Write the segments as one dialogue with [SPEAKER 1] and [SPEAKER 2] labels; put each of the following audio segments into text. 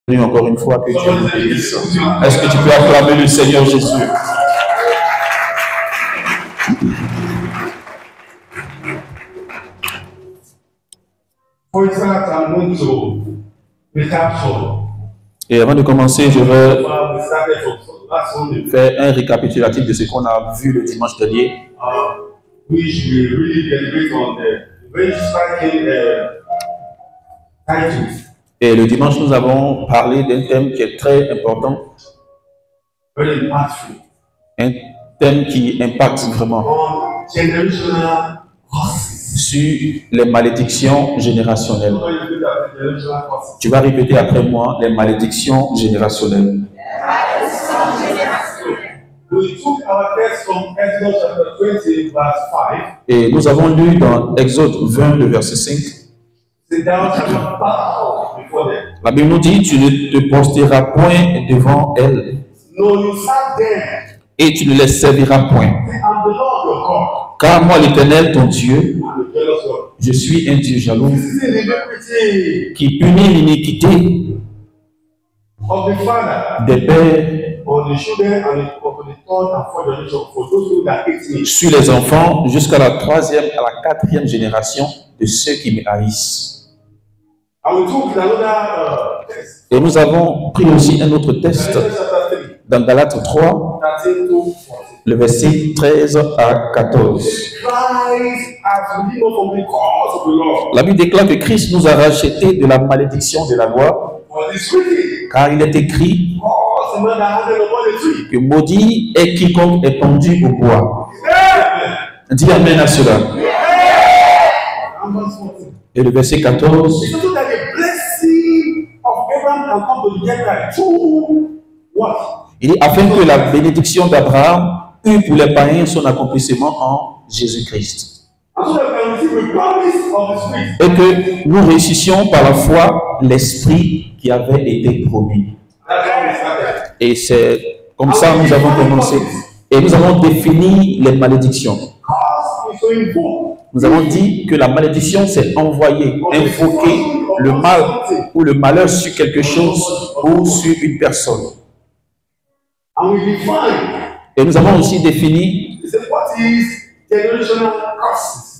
[SPEAKER 1] Encore une fois, que Dieu nous bénisse. Est-ce que tu peux acclamer le Seigneur Jésus? Et avant de commencer, je vais faire un récapitulatif de ce qu'on a vu le dimanche dernier. Et le dimanche, nous avons parlé d'un thème qui est très important. Un thème qui impacte vraiment sur les malédictions générationnelles. Tu vas répéter après moi, les malédictions générationnelles. Et nous avons lu dans Exode 20, le verset 5. La Bible nous dit, tu ne te posteras point devant elle et tu ne les serviras point. Car moi, l'Éternel, ton Dieu, je suis un Dieu jaloux qui punit l'iniquité des pères sur les enfants jusqu'à la 3e, à la 4e génération de ceux qui me haïssent. Et nous avons pris aussi un autre test dans Galates 3, le verset 13 à 14. La Bible déclare que Christ nous a rachetés de la malédiction de la loi, car il est écrit que maudit est quiconque est pendu au bois. Dis amen à cela. Et le verset 14. Il dit afin que la bénédiction d'Abraham eût pour les païens son accomplissement en Jésus-Christ. Et que nous réussissions par la foi l'esprit qui avait été promis. Et c'est comme ça que nous avons commencé. Et nous avons défini les malédictions. Nous avons dit que la malédiction, c'est envoyer, invoquer le mal ou le malheur sur quelque chose ou sur une personne. Et nous avons aussi défini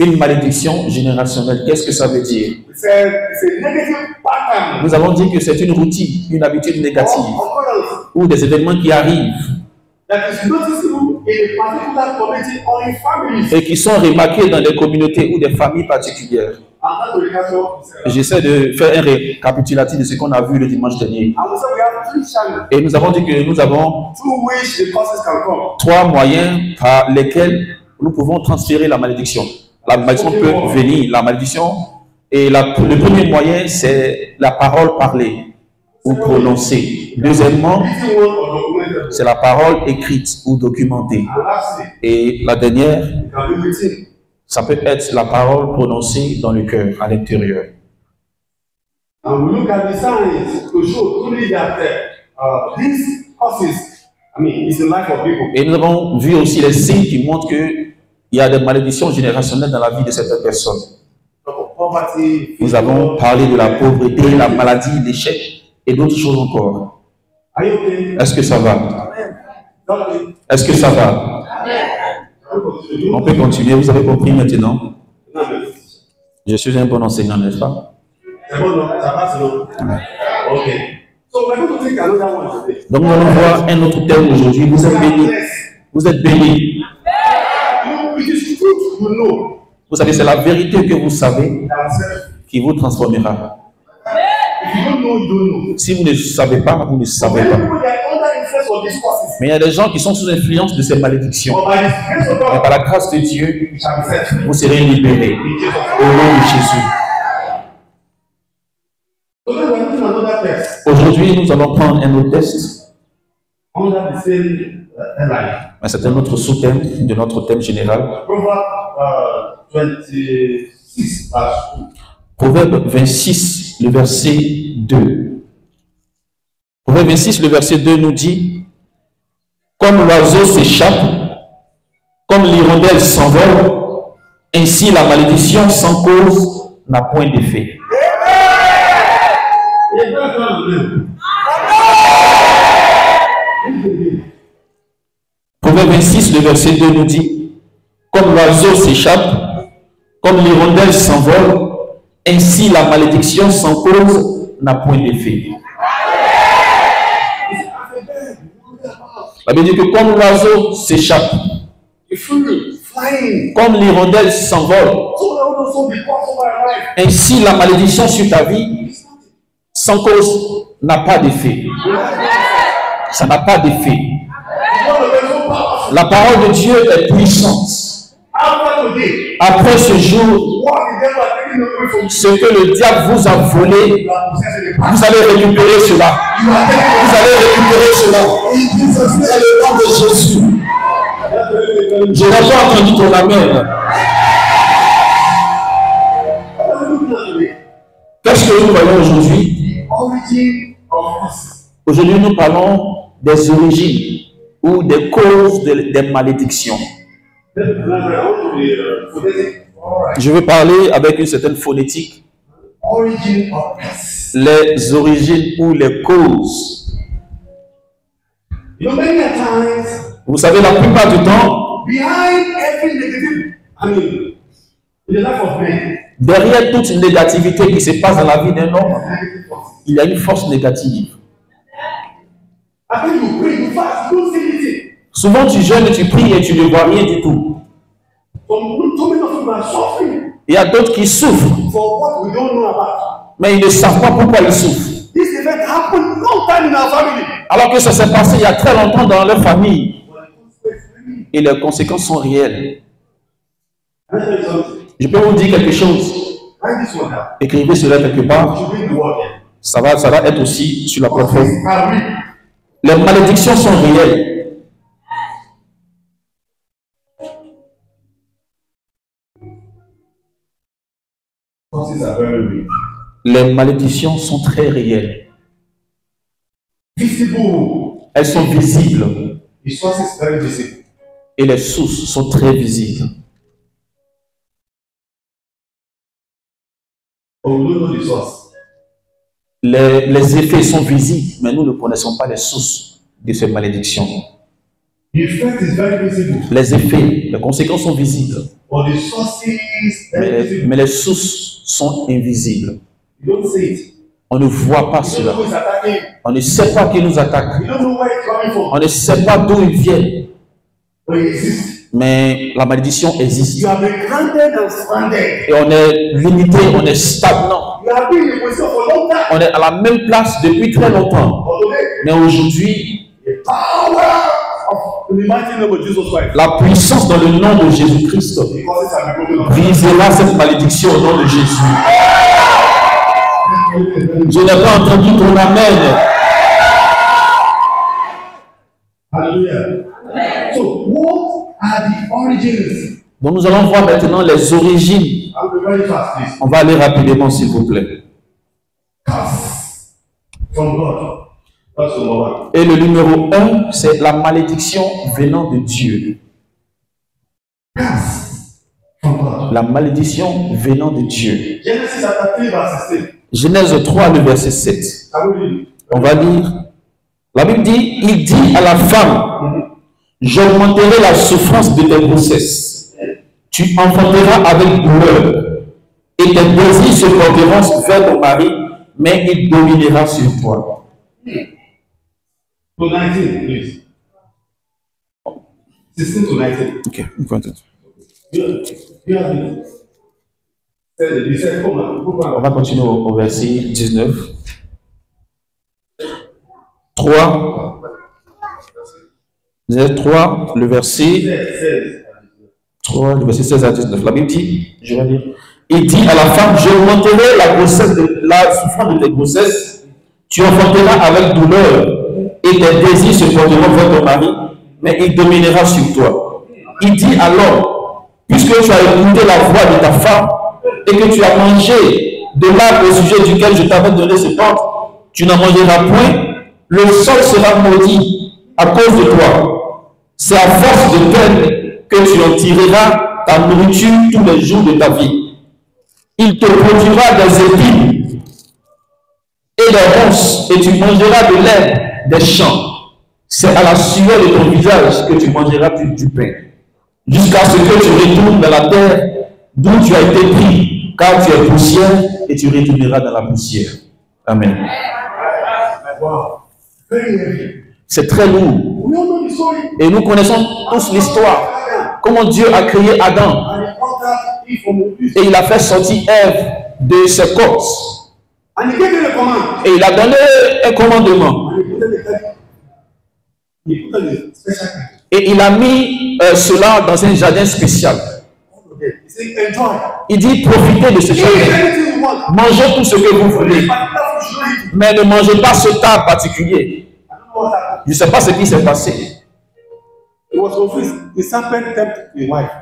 [SPEAKER 1] une malédiction générationnelle. Qu'est-ce que ça veut dire? Nous avons dit que c'est une routine, une habitude négative ou des événements qui arrivent et qui sont remarqués dans des communautés ou des familles particulières. J'essaie de faire un récapitulatif de ce qu'on a vu le dimanche dernier. Et nous avons dit que nous avons 3 moyens par lesquels nous pouvons transférer la malédiction. La malédiction peut venir, la malédiction, et le premier moyen, c'est la parole parlée ou prononcée. Deuxièmement, c'est la parole écrite ou documentée. Et la dernière, ça peut être la parole prononcée dans le cœur, à l'intérieur. Et nous avons vu aussi les signes qui montrent qu'il y a des malédictions générationnelles dans la vie de certaines personnes. Nous avons parlé de la pauvreté, la maladie, l'échec et d'autres choses encore. Est-ce que ça va? Est-ce que ça va? On peut continuer, vous avez compris maintenant? Je suis un bon enseignant, n'est-ce pas? C'est bon, non? Ça va, sinon? Ok. Donc nous allons voir un autre thème aujourd'hui. Vous êtes bénis. Vous êtes bénis. Vous savez, c'est la vérité que vous savez qui vous transformera. Si vous ne savez pas, vous ne savez pas. Mais il y a des gens qui sont sous influence de ces malédictions. Et par la grâce de Dieu, vous serez libérés. Au nom de Jésus. Aujourd'hui, nous allons prendre un autre test. Mais c'est un autre sous-thème de notre thème général. Proverbe 26, le verset 2. Proverbe 26, le verset 2 nous dit: comme l'oiseau s'échappe, comme l'hirondelle s'envole, ainsi la malédiction sans cause n'a point d'effet. Proverbe 26, le verset 2 nous dit, comme l'oiseau s'échappe, comme l'hirondelle s'envole, ainsi la malédiction sans cause n'a point d'effet. La Bible dit que comme l'oiseau s'échappe, comme l'hirondelle s'envole, ainsi la malédiction sur ta vie sans cause n'a pas d'effet. Ça n'a pas d'effet. La parole de Dieu est puissante. Après ce jour, ce que le diable vous a volé, vous allez récupérer cela. Vous allez récupérer cela. C'est le nom de Jésus. Je n'ai pas entendu ton amen. Qu'est-ce que nous voyons aujourd'hui? Aujourd'hui, nous parlons des origines ou des causes des malédictions. Je veux parler avec une certaine phonétique. Les origines ou les causes. Vous savez, la plupart du temps, derrière toute négativité qui se passe dans la vie d'un homme, il y a une force négative. Souvent tu jeûnes, tu pries et tu ne vois rien du tout. Il y a d'autres qui souffrent, mais ils ne savent pas pourquoi ils souffrent. Alors que ça s'est passé il y a très longtemps dans leur famille. Et les conséquences sont réelles. Je peux vous dire quelque chose. Écrivez cela quelque part. Ça va être aussi sur la plateforme. Les malédictions sont réelles. Les malédictions sont très réelles. Elles sont visibles. Et les sources sont très visibles. Les effets sont visibles, mais nous ne connaissons pas les sources de ces malédictions. Les effets, les conséquences sont visibles. Mais les sources sont invisibles. On ne voit pas cela. On ne sait pas qui nous attaque. On ne sait pas d'où il vient. Mais la malédiction existe. Et on est limité, on est stagnant. On est à la même place depuis très longtemps. Mais aujourd'hui, la puissance dans le nom de Jésus-Christ brisera cette malédiction au nom de Jésus. Je n'ai pas entendu ton amen. Alléluia. Donc nous allons voir maintenant les origines. On va aller rapidement s'il vous plaît. Et le numéro 1, c'est la malédiction venant de Dieu. La malédiction venant de Dieu. Genèse 3, le verset 7. On va lire. La Bible dit, il dit à la femme, j'augmenterai la souffrance de tes grossesses. Tu enfanteras avec douleur. Et tes désirs se porteront vers ton mari, mais il dominera sur toi. To 19, please. 16 to 19. Okay, continue. On va continuer au verset 19. 3, le verset 3, le verset 16 à 19. La Bible dit, je vais lire. Il dit à la femme, j'augmenterai la souffrance de tes grossesses, tu enfanteras avec douleur, et tes désirs se porteront vers ton mari, mais il dominera sur toi. Il dit alors, puisque tu as écouté la voix de ta femme, et que tu as mangé de l'arbre au sujet duquel je t'avais donné ce ordre, tu n'en mangeras point, le sol sera maudit à cause de toi. C'est à force de peine que tu en tireras ta nourriture tous les jours de ta vie. Il te produira des épines et des ronces, et tu mangeras de l'herbe des champs. C'est à la sueur de ton visage que tu mangeras du pain, jusqu'à ce que tu retournes dans la terre d'où tu as été pris, car tu es poussière et tu retourneras dans la poussière. Amen. C'est très lourd. Et nous connaissons tous l'histoire. Comment Dieu a créé Adam. Et il a fait sortir Ève de ses côtes. Et il a donné un commandement. Et il a mis cela dans un jardin spécial. Il dit profitez de ce jardin. Mangez tout ce que vous voulez. Mais ne mangez pas ce tas particulier. Je ne sais pas ce qui s'est passé.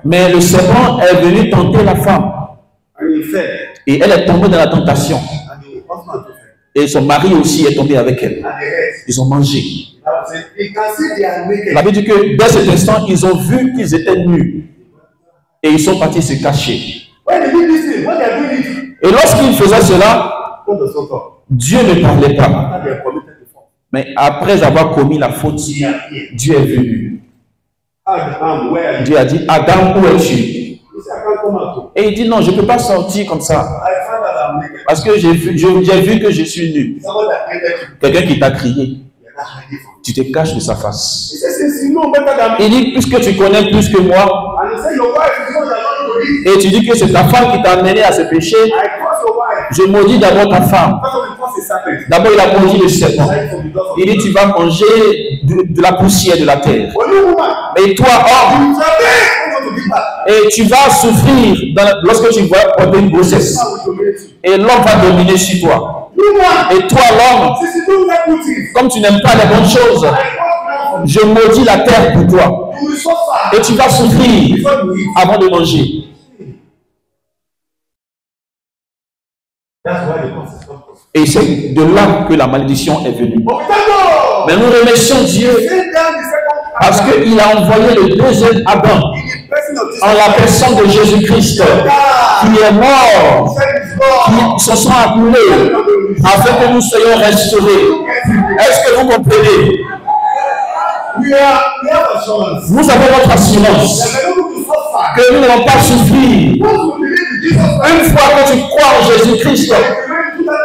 [SPEAKER 1] Mais le serpent est venu tenter la femme. Et elle est tombée dans la tentation. Et son mari aussi est tombé avec elle. Ils ont mangé. La Bible dit que dès cet instant, ils ont vu qu'ils étaient nus. Et ils sont partis se cacher. Et lorsqu'ils faisaient cela, Dieu ne parlait pas. Mais après avoir commis la faute, Dieu est venu. Dieu a dit, Adam, où es-tu? Et il dit, non, je ne peux pas sortir comme ça. Parce que j'ai vu que je suis nu. Quelqu'un qui t'a crié. Tu te caches de sa face. Il dit, puisque tu connais plus que moi, et tu dis que c'est ta femme qui t'a amené à ce péché, je maudis d'abord ta femme. D'abord, il a maudit le serpent. Il dit, tu vas manger de la poussière de la terre. Mais toi, homme, et tu vas souffrir lorsque tu vas porter une grossesse. Et l'homme va dominer sur toi. Et toi, l'homme, comme tu n'aimes pas les bonnes choses, je maudis la terre pour toi. Et tu vas souffrir avant de manger. Et c'est de là que la malédiction est venue. Mais nous remercions Dieu parce qu'il a envoyé le deuxième Adam en la personne de Jésus-Christ qui est mort, qui se sont accoulés afin que nous soyons restaurés. Est-ce que vous comprenez? Nous avons notre assurance que nous n'allons pas souffrir. Une fois que tu crois en Jésus-Christ,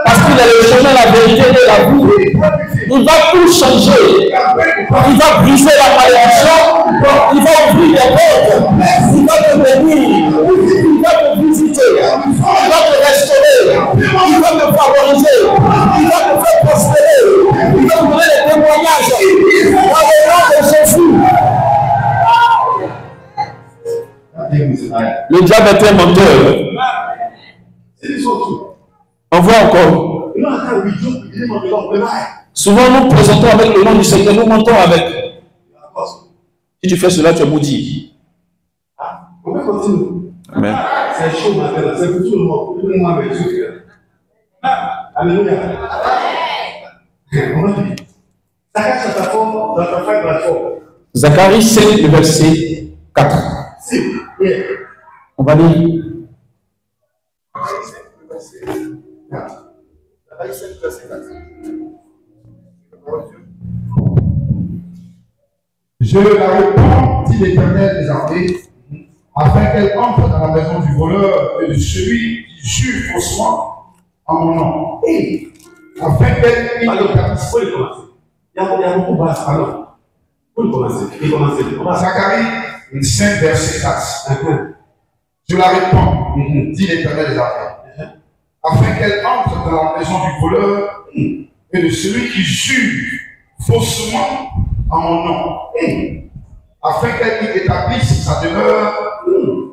[SPEAKER 1] parce qu'il est le chemin, la vérité et la vie, il va tout changer. Il va briser la malédiction, il va ouvrir les portes, il va te bénir, il va te visiter, il va te restaurer, il va te favoriser, il va te faire prospérer, il va te donner des témoignages dans le nom de Jésus. Le diable est un menteur. On voit encore. Souvent nous présentons avec le nom du Seigneur, nous mentons avec. Si tu fais cela, tu es maudit. Amen. C'est chaud maintenant, c'est pour tout le monde. Alléluia. Zacharie 5, le verset 4. On va lire.
[SPEAKER 2] Je la réponds, dit l'Éternel des armées, afin qu'elle entre dans la maison du voleur et de celui qui jure faussement en mon nom. Et afin qu'elle y établisse. Il y a beaucoup de bases. Alors, pour commencer. Zacharie 5, verset 4. Je la réponds, dit l'Éternel des armées, afin qu'elle entre dans la maison du voleur et de celui qui jure faussement en mon nom, afin qu'elle y établisse sa demeure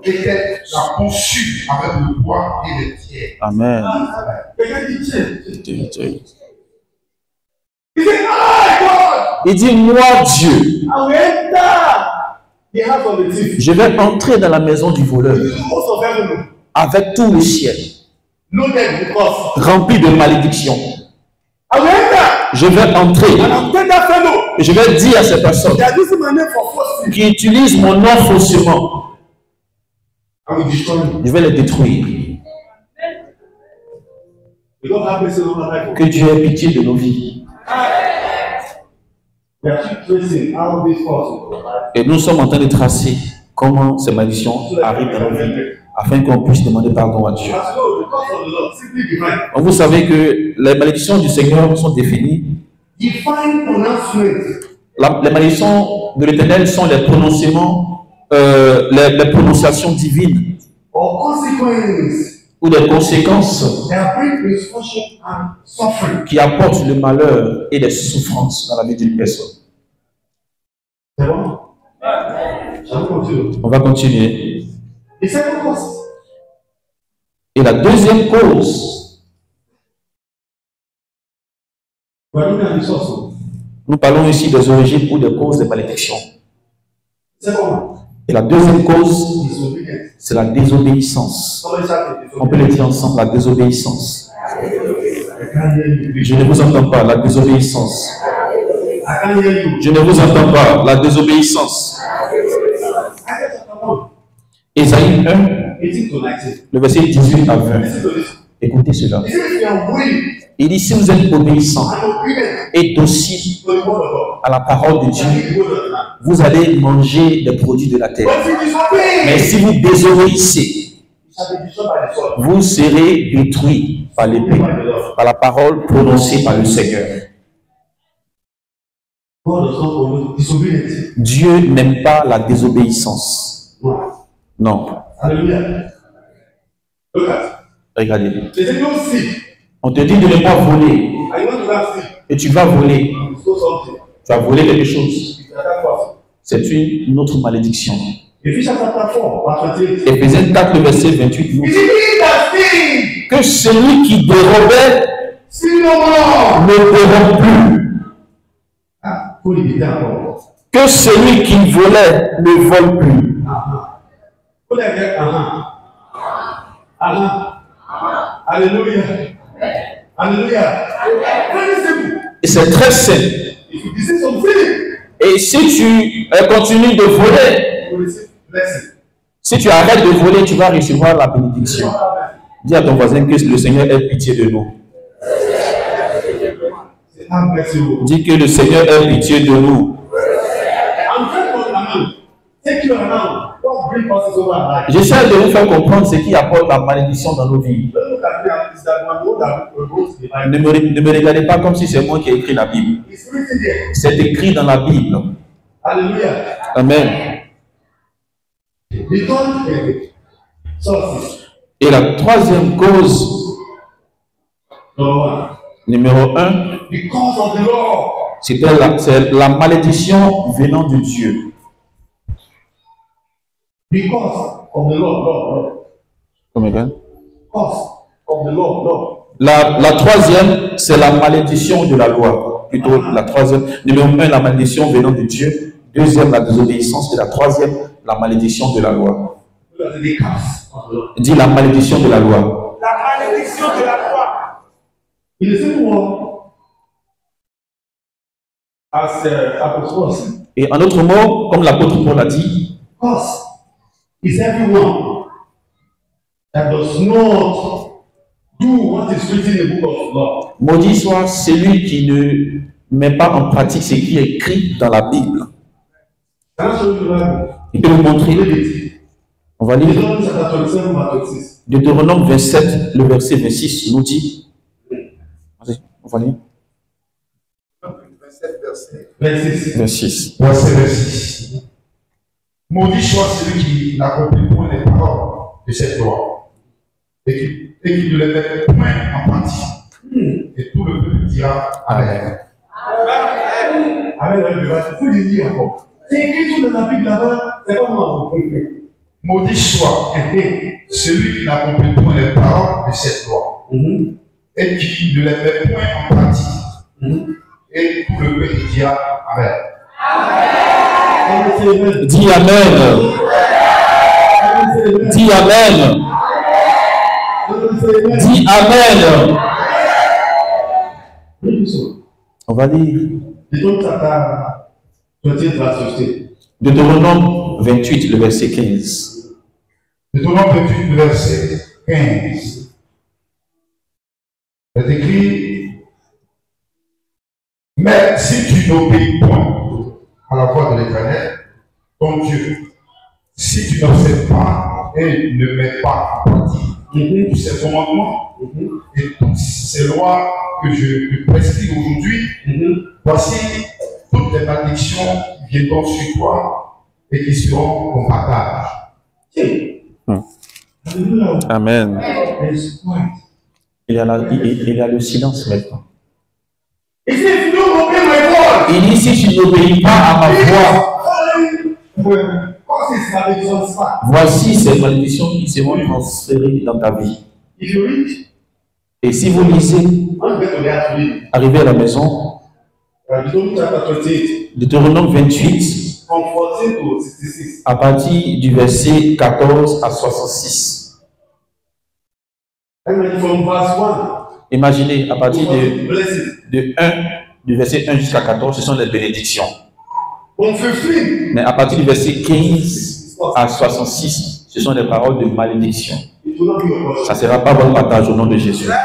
[SPEAKER 2] et qu'elle la conçue avec le bois et les pierres.
[SPEAKER 1] Amen. Il dit, moi Dieu, je vais entrer dans la maison du voleur avec tout le ciel rempli de malédictions. Je vais entrer et je vais dire à ces personnes qui utilisent mon nom faussement, je vais les détruire. Que Dieu ait pitié de nos vies. Et nous sommes en train de tracer comment ces malédictions arrivent dans nos vies, afin qu'on puisse demander pardon à Dieu. Vous savez que les malédictions du Seigneur sont définies. Les malédictions de l'Éternel sont les prononcements, les prononciations divines ou des conséquences qui apportent le malheur et les souffrances dans la vie d'une personne.
[SPEAKER 2] C'est bon?
[SPEAKER 1] On va continuer. Et la deuxième cause, nous parlons ici des origines ou des causes des malédictions. Et la deuxième cause, c'est la désobéissance. On peut le dire ensemble, la désobéissance. Je ne vous entends pas, la désobéissance. Je ne vous entends pas, la désobéissance. Ésaïe 1, le verset 18 à 20. Écoutez cela. Il dit, si vous êtes obéissant et docile à la parole de Dieu, vous allez manger des produits de la terre. Mais si vous désobéissez, vous serez détruits par l'épée, par la parole prononcée par le Seigneur. Dieu n'aime pas la désobéissance. Non. Regardez. On te dit de ne pas voler. Et tu vas voler. Tu vas voler quelque chose. C'est une autre malédiction. Éphésiens 4, verset 28 nous dit que celui qui dérobait ne dérobe plus. Que celui qui volait ne vole plus.
[SPEAKER 2] Alléluia. Alléluia.
[SPEAKER 1] Et c'est très simple. Et si tu continues de voler, si tu arrêtes de voler, tu vas recevoir la bénédiction. Dis à ton voisin que le Seigneur ait pitié de nous. Dis que le Seigneur ait pitié de nous. J'essaie de vous faire comprendre ce qui apporte la malédiction dans nos vies. Ne me regardez pas comme si c'est moi qui ai écrit la Bible. C'est écrit dans la Bible.
[SPEAKER 2] Alléluia.
[SPEAKER 1] Amen. Et la troisième cause, numéro 1, c'est la malédiction venant de Dieu. La troisième, c'est la malédiction de la loi. Plutôt la troisième. Numéro 1, la malédiction venant de Dieu. Deuxième, la désobéissance. Et la troisième, la malédiction de la loi. Dis la malédiction de la loi.
[SPEAKER 2] La malédiction de la loi. Il est fait pour
[SPEAKER 1] et en d'autres mots, comme l'apôtre Paul a dit,
[SPEAKER 2] is everyone that does not do what is written in the book of law.
[SPEAKER 1] Maudit soit celui qui ne met pas en pratique ce qui est écrit dans la Bible. Il peut vous montrer. On va lire Deutéronome 27, le verset 26 nous dit. On va lire. 26.
[SPEAKER 2] Verset 26. Maudit soit celui qui n'accomplit point les paroles de cette loi et qui ne les met point en pratique. Et tout le peuple dira Amen. Amen. Il faut le dire encore. C'est écrit tout dans la Bible là-bas. C'est pas moi. Maudit soit celui qui n'accomplit point les paroles de cette loi et qui ne les met point en pratique. Et tout le peuple dira Amen.
[SPEAKER 1] Dis Amen. Dis Amen. Dis Amen. On va lire Deutéronome 28, le verset 15.
[SPEAKER 2] Deutéronome 28, le verset 15. C'est écrit: Mais si tu n'obéis point à la voix de l'Éternel, ton Dieu, si tu n'observes pas et ne mets pas en pratique tous ces commandements et toutes ces lois que je te prescris aujourd'hui, voici toutes les malédictions qui viendront sur toi et qui seront ton partage.
[SPEAKER 1] Amen. Il y a le silence maintenant. Il dit, si tu n'obéis pas à ma voix, voici ces malédictions qui seront transférées dans ta vie. Et si vous lisez, arrivez à la maison, Deutéronome 28, à partir du verset 14 à 66. Imaginez, à partir du verset 1 jusqu'à 14, ce sont les bénédictions. Mais à partir du verset 15 à 66, ce sont les paroles de malédiction. Ça ne sera pas votre partage au nom de Jésus. Ça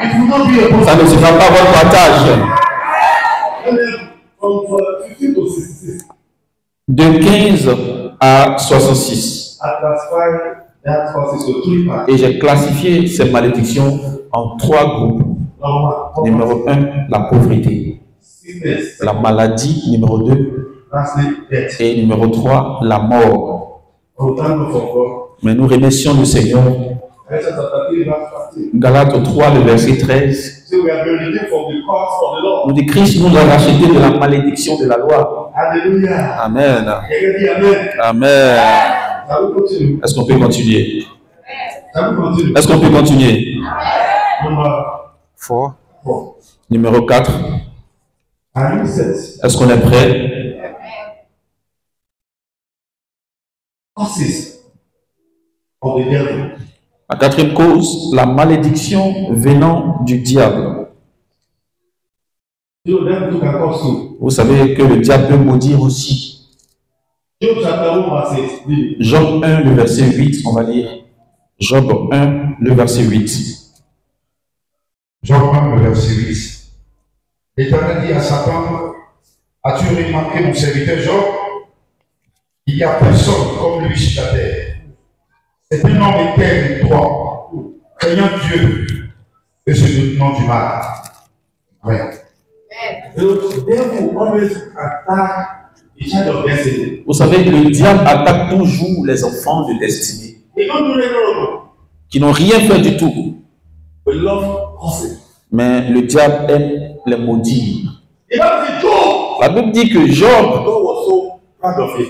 [SPEAKER 1] ne sera pas votre partage. De 15 à 66. Et j'ai classifié ces malédictions en 3 groupes. Numéro 1, la pauvreté. La maladie, numéro 2. Et numéro 3, la mort. Mais nous remercions le Seigneur. Galates 3, le verset 13. Nous dit Christ nous a racheté de la malédiction de la loi. Amen. Amen. Est-ce qu'on peut continuer? Est-ce qu'on peut continuer? Numéro 4. Est-ce qu'on est prêt? La 4e cause, la malédiction venant du diable. Vous savez que le diable peut maudire aussi. Job 1, le verset 8, on va lire. Job 1, le verset 8.
[SPEAKER 2] Job 1, le verset 8. L'Éternel dit à Satan, as-tu remarqué mon serviteur Job? Il n'y a personne comme lui sur la terre. C'est un homme intègre et droit, craignant Dieu et se détenant du mal. Rien.
[SPEAKER 1] Vous savez, le diable attaque toujours les enfants de destinée qui n'ont rien fait du tout. Mais le diable aime les maudire. La Bible dit que Job,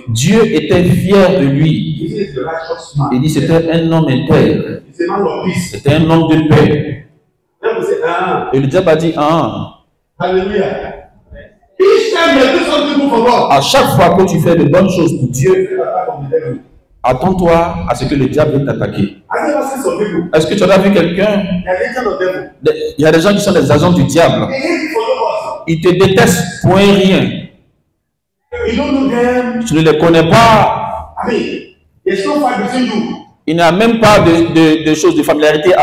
[SPEAKER 1] Dieu était fier de lui. Il dit c'était un homme intègre. C'était un homme de paix. Et le diable a dit
[SPEAKER 2] Alléluia.
[SPEAKER 1] À chaque fois que tu fais de bonnes choses pour Dieu, attends-toi à ce que le diable vienne t'attaquer. Est-ce que tu as vu quelqu'un? Il y a des gens qui sont des agents du diable. Ils te détestent pour rien. Tu ne les connais pas. Il n'y a même pas de choses de familiarité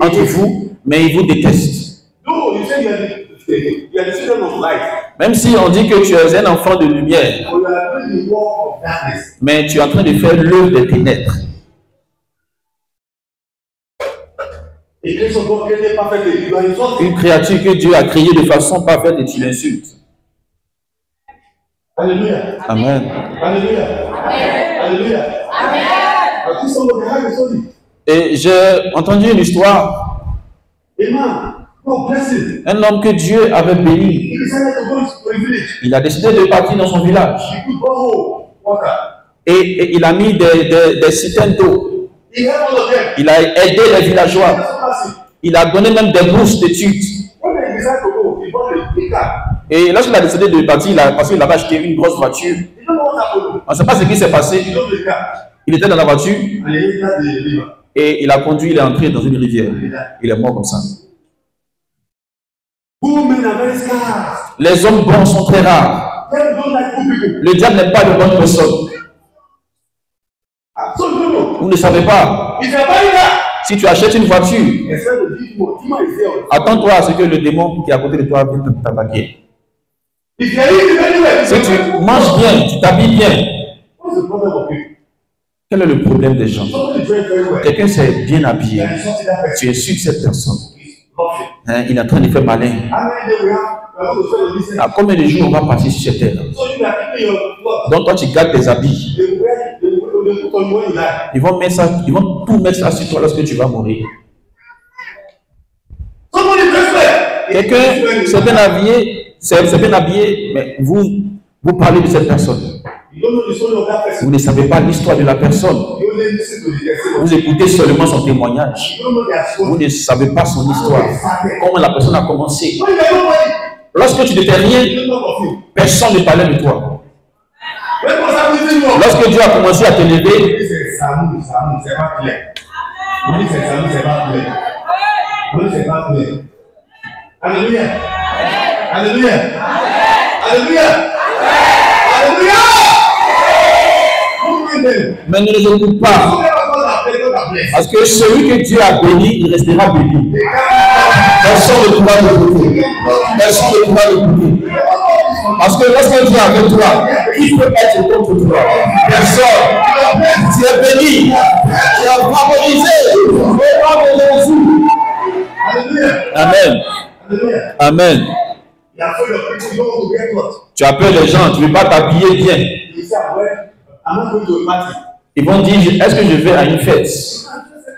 [SPEAKER 1] entre vous, mais ils vous détestent. Même si on dit que tu es un enfant de lumière, mais tu es en train de faire l'œuvre des ténèbres. Une créature que Dieu a créée de façon parfaite et tu l'insultes.
[SPEAKER 2] Alléluia.
[SPEAKER 1] Amen.
[SPEAKER 2] Alléluia. Alléluia.
[SPEAKER 1] Et j'ai entendu une histoire. Un homme que Dieu avait béni. Il a décidé de partir dans son village. Et il a mis des citernes d'eau. Il a aidé les villageois. Il a donné même des bourses d'études. Et lorsqu'il a décidé de partir, parce qu'il avait acheté une grosse voiture, on ne sait pas ce qui s'est passé. Il était dans la voiture et il a conduit, il est entré dans une rivière. Il est mort comme ça. Les hommes bons sont très rares. Le diable n'est pas de bonne personne. Vous ne savez pas. Si tu achètes une voiture, attends-toi à ce que le démon qui est à côté de toi vienne t'attaquer. Si tu manges bien, tu t'habilles bien, quel est le problème des gens? Quelqu'un s'est bien habillé, tu insultes cette personne. Hein, il est en train de faire malin. À combien de jours on va passer sur cette terre? Donc toi tu gardes tes habits. Ils vont tout mettre ça sur toi lorsque tu vas mourir. Quelqu'un s'est bien habillé, mais vous parlez de cette personne. Vous ne savez pas l'histoire de la personne. Vous écoutez seulement son témoignage. Vous ne savez pas son histoire. Comment la personne a commencé. Lorsque tu n'étais rien, personne ne parlait de toi. Lorsque Dieu a commencé à te lever,
[SPEAKER 2] Alléluia. Alléluia. Alléluia. Alléluia.
[SPEAKER 1] Mais ne les écoute pas. Parce que celui que Dieu a béni, il restera béni. Personne ne pourra l'écouter. Personne ne pourra l'écouter. Parce que lorsque Dieu est avec toi, qui peut être contre toi? Personne. Tu es béni. Tu es favorisé. Au nom de Jésus. Amen. Amen. Tu appelles les gens, tu ne veux pas t'habiller bien. Ils vont dire, est-ce que je vais à une fête?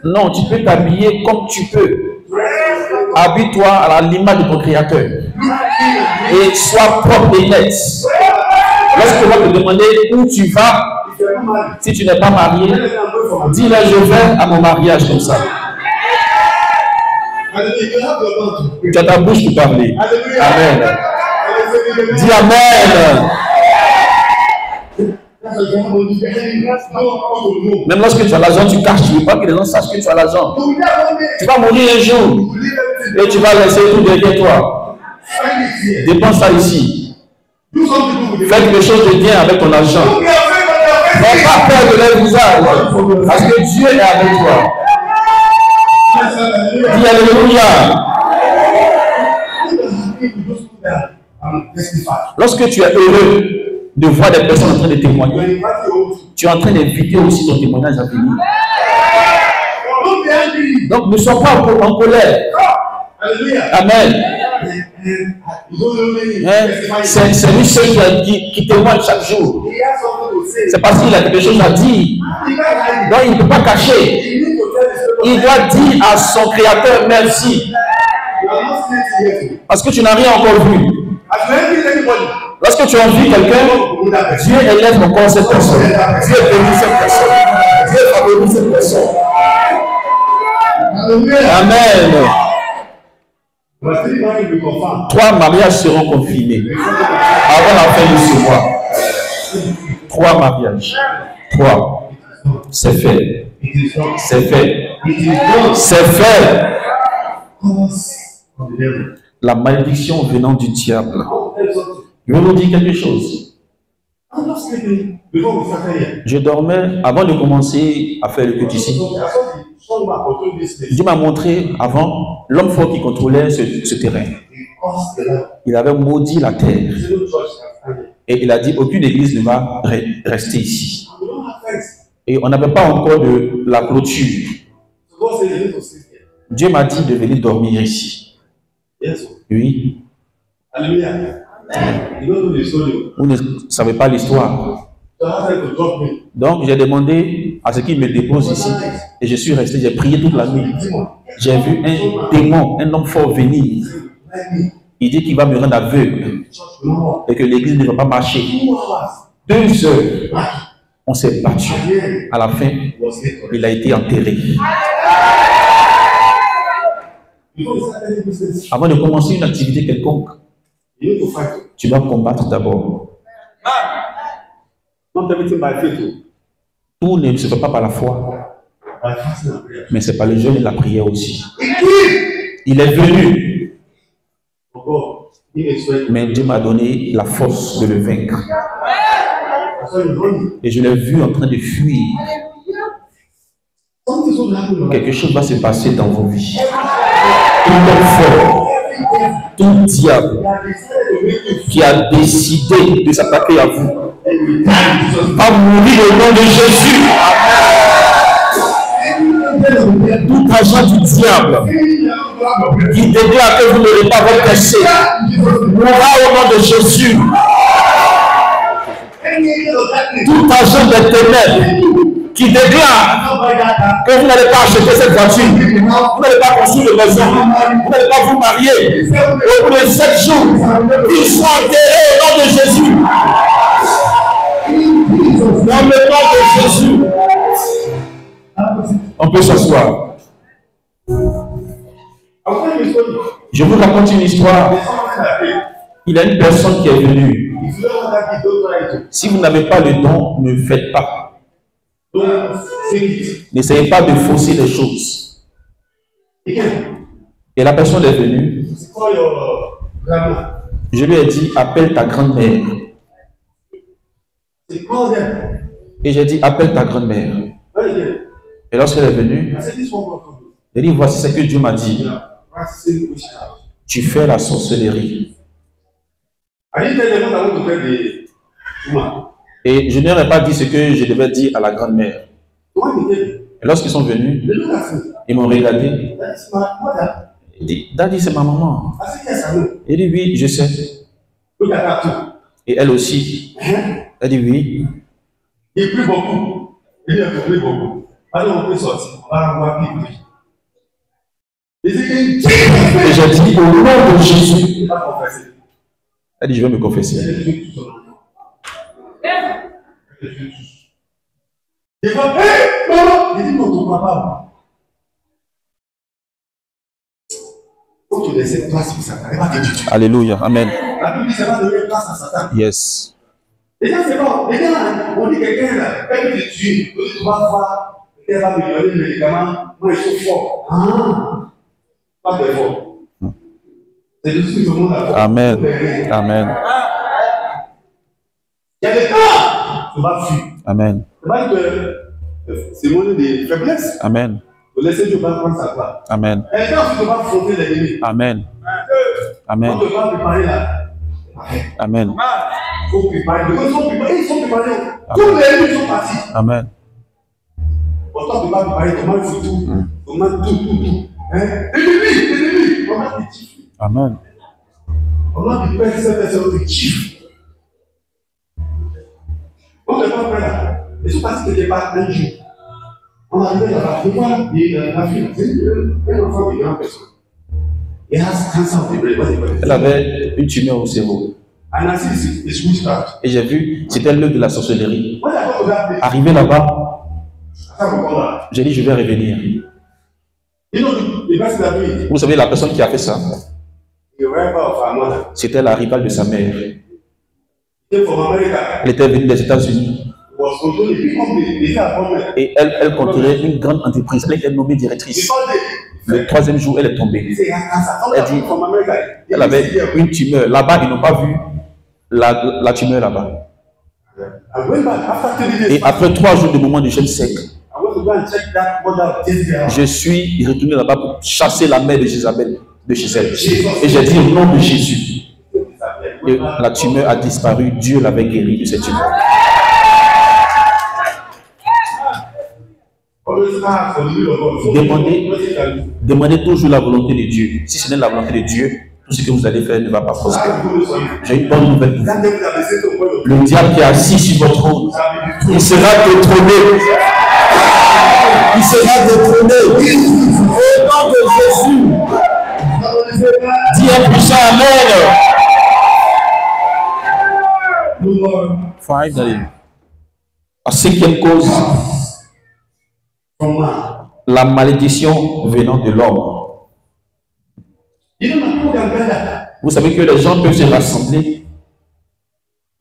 [SPEAKER 1] Non, tu peux t'habiller comme tu peux. Habille-toi à l'image de ton Créateur. Et sois propre et net. Lorsqu'on va te demander où tu vas, si tu n'es pas marié, dis-leur je vais à mon mariage comme ça. Tu as ta bouche pour parler. Amen. Dis Amen. Même lorsque tu as l'argent, tu caches. Tu ne veux pas que les gens sachent que tu as l'argent. Tu vas mourir un jour. Et tu vas laisser tout derrière toi. Dépense ça ici. Fais quelque chose de bien avec ton argent. N'aie pas peur de leur visage. Parce que Dieu est avec toi. Dis Alléluia. Lorsque tu es heureux de voir des personnes en train de témoigner, tu es en train d'inviter aussi ton témoignage à venir. Donc ne sois pas en colère. Amen. C'est lui seul qui témoigne chaque jour. C'est parce qu'il a quelque chose à dire. Donc il ne peut pas cacher. Il doit dire à son Créateur merci. Parce que tu n'as rien encore vu. Lorsque tu envies quelqu'un, Dieu élève encore cette personne. Dieu bénit cette personne. Dieu favorise cette personne. Amen. 3 mariages seront confirmés avant la fin de ce mois. 3 mariages. 3. C'est fait. C'est fait. C'est fait. La malédiction venant du diable. Je vais vous dire quelque chose. Je dormais avant de commencer à faire le culte ici. Dieu m'a montré avant l'homme fort qui contrôlait ce terrain. Il avait maudit la terre. Et il a dit aucune église ne va rester ici. Et on n'avait pas encore de la clôture. Dieu m'a dit de venir dormir ici. Oui. Vous ne savez pas l'histoire. Donc j'ai demandé à ce qu'il me dépose ici. Et je suis resté, j'ai prié toute la nuit. J'ai vu un démon, un homme fort venir. Il dit qu'il va me rendre aveugle. Et que l'église ne va pas marcher. 2 heures. On s'est battu. À la fin, il a été enterré. Avant de commencer une activité quelconque, tu dois combattre d'abord. Tout ne se fait pas par la foi, mais c'est par le jeûne et la prière aussi. Il est venu, mais Dieu m'a donné la force de le vaincre. Et je l'ai vu en train de fuir. Quelque chose va se passer dans vos vies. Un homme fort Tout diable qui a décidé de s'attaquer à vous va mourir au nom de Jésus. Tout agent du diable qui déclare que vous n'aurez pas votre péché mourra au nom de Jésus. Tout agent des ténèbres qui déclare que vous n'allez pas acheter cette voiture, vous n'allez pas construire de maison, vous n'allez pas vous marier, au bout de 7 jours, ils sont enterrés au nom de Jésus. Dans le nom de Jésus. On peut s'asseoir. Je vous raconte une histoire. Il y a une personne qui est venue. Si vous n'avez pas le don, ne faites pas. N'essayez pas de fausser les choses. Et la personne est venue. Je lui ai dit, appelle ta grand-mère. Et j'ai dit, appelle ta grand-mère. Et lorsqu'elle est venue, elle dit, voici ce que Dieu m'a dit. Tu fais la sorcellerie. Et je n'aurais pas dit ce que je devais dire à la grand-mère. Et lorsqu'ils sont venus, ils m'ont regardé. Il dit, Daddy, c'est ma maman. Il dit, oui, je sais. Et elle aussi. Elle dit, oui.
[SPEAKER 2] Il pleut beaucoup. Il a plu beaucoup. Alors on peut sortir. On va voir qui prie. Et
[SPEAKER 1] j'ai dit, au nom de Jésus. Elle dit, je vais me confesser.
[SPEAKER 2] Il va, hé, maman! Il dit, non, ton papa. Faut te laisser place pour Satan.
[SPEAKER 1] Alléluia, amen.
[SPEAKER 2] La Bible dit, ça va donner place à Satan.
[SPEAKER 1] Yes.
[SPEAKER 2] Déjà, c'est bon. Déjà, on dit quelqu'un là, quand il te tue, tu vas voir, quelqu'un va me donner le médicament, moi je suis fort. Ah! Pas très fort. C'est de ce que tout le monde a fait.
[SPEAKER 1] Amen. Amen.
[SPEAKER 2] Il y a des cas, tu vas fuir.
[SPEAKER 1] Amen.
[SPEAKER 2] C'est mon de faiblesse.
[SPEAKER 1] Amen.
[SPEAKER 2] Faut laisser Dieu prendre sa place.
[SPEAKER 1] Amen.
[SPEAKER 2] Et quand tu vas affronter l'ennemi.
[SPEAKER 1] Amen. Amen.
[SPEAKER 2] On ne peut pas préparer là.
[SPEAKER 1] Amen.
[SPEAKER 2] Il faut préparer. Ils sont préparés. Tous les ennemis sont partis.
[SPEAKER 1] Amen.
[SPEAKER 2] Pourtant, tu ne peux pas préparer comment il faut tout. Comment tout. L'ennemi, comment il dit.
[SPEAKER 1] Amen.
[SPEAKER 2] Comment il peut cette personne objectif. On ne peut pas faire là. Ils sont partis quelque part un jour. On est arrivé là-bas. On voit la fille. C'est un enfant de grande personne. Et elle
[SPEAKER 1] avait une tumeur au cerveau. Et j'ai vu, c'était l'œuvre de la sorcellerie. Arrivé là-bas, j'ai dit, je vais revenir. Vous savez, la personne qui a fait ça, c'était la rivale de sa mère. Elle était venue des États-Unis. Et elle contrôlait une grande entreprise. Elle était nommée directrice. Le 3e jour, elle est tombée. Elle dit, elle avait une tumeur. Là-bas, ils n'ont pas vu la tumeur là-bas. Et après 3 jours de moment de jeûne sec, je suis retourné là-bas pour chasser la mère de Jézabel, de chez elle. Et j'ai dit au nom de Jésus. Et la tumeur a disparu. Dieu l'avait guéri de cette tumeur. Demandez toujours la volonté de Dieu. Si ce n'est la volonté de Dieu, tout ce que vous allez faire ne va pas prospérer. J'ai une bonne nouvelle pour vous. Le diable qui est assis sur votre trône, il sera détrôné. Il sera détrôné. Au nom de Jésus. Dis un puissant amen. Finally. La 5e cause. La malédiction venant de l'homme. Vous savez que les gens peuvent se rassembler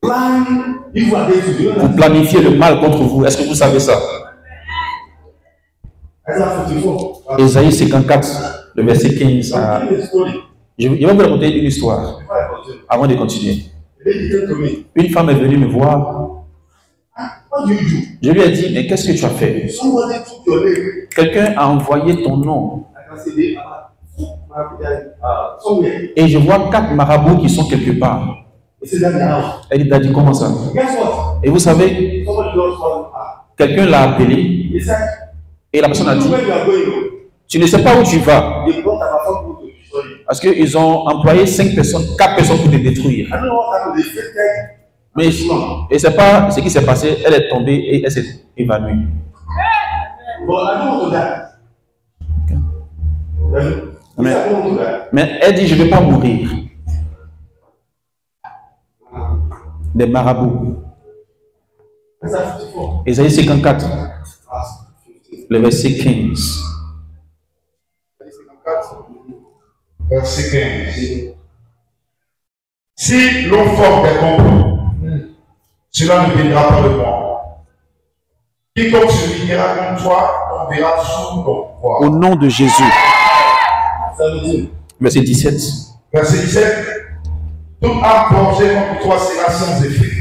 [SPEAKER 1] pour planifier le mal contre vous. Est-ce que vous savez ça? Ésaïe 54, le verset 15. Je vais vous raconter une histoire avant de continuer. Une femme est venue me voir. Je lui ai dit, mais qu'est-ce que tu as fait? Quelqu'un a envoyé ton nom Et je vois 4 marabouts qui sont quelque part. Elle dit, Daddy, comment ça? Et vous savez, quelqu'un l'a appelé et la personne a dit, tu ne sais pas où tu vas. Parce qu'ils ont employé 4 personnes pour te détruire. Mais et c'est pas ce qui s'est passé, elle est tombée et elle s'est évanouie. Mais elle dit, je ne vais pas mourir. Des marabouts. Ésaïe 54, le verset 15.
[SPEAKER 2] Verset 15. Si l'eau forte est compris, cela ne viendra pas de moi. Quiconque se liera contre toi, on verra sous ton poids.
[SPEAKER 1] Au nom de Jésus. Verset 17.
[SPEAKER 2] Verset 17. Toute âme forgée contre toi sera sans effet.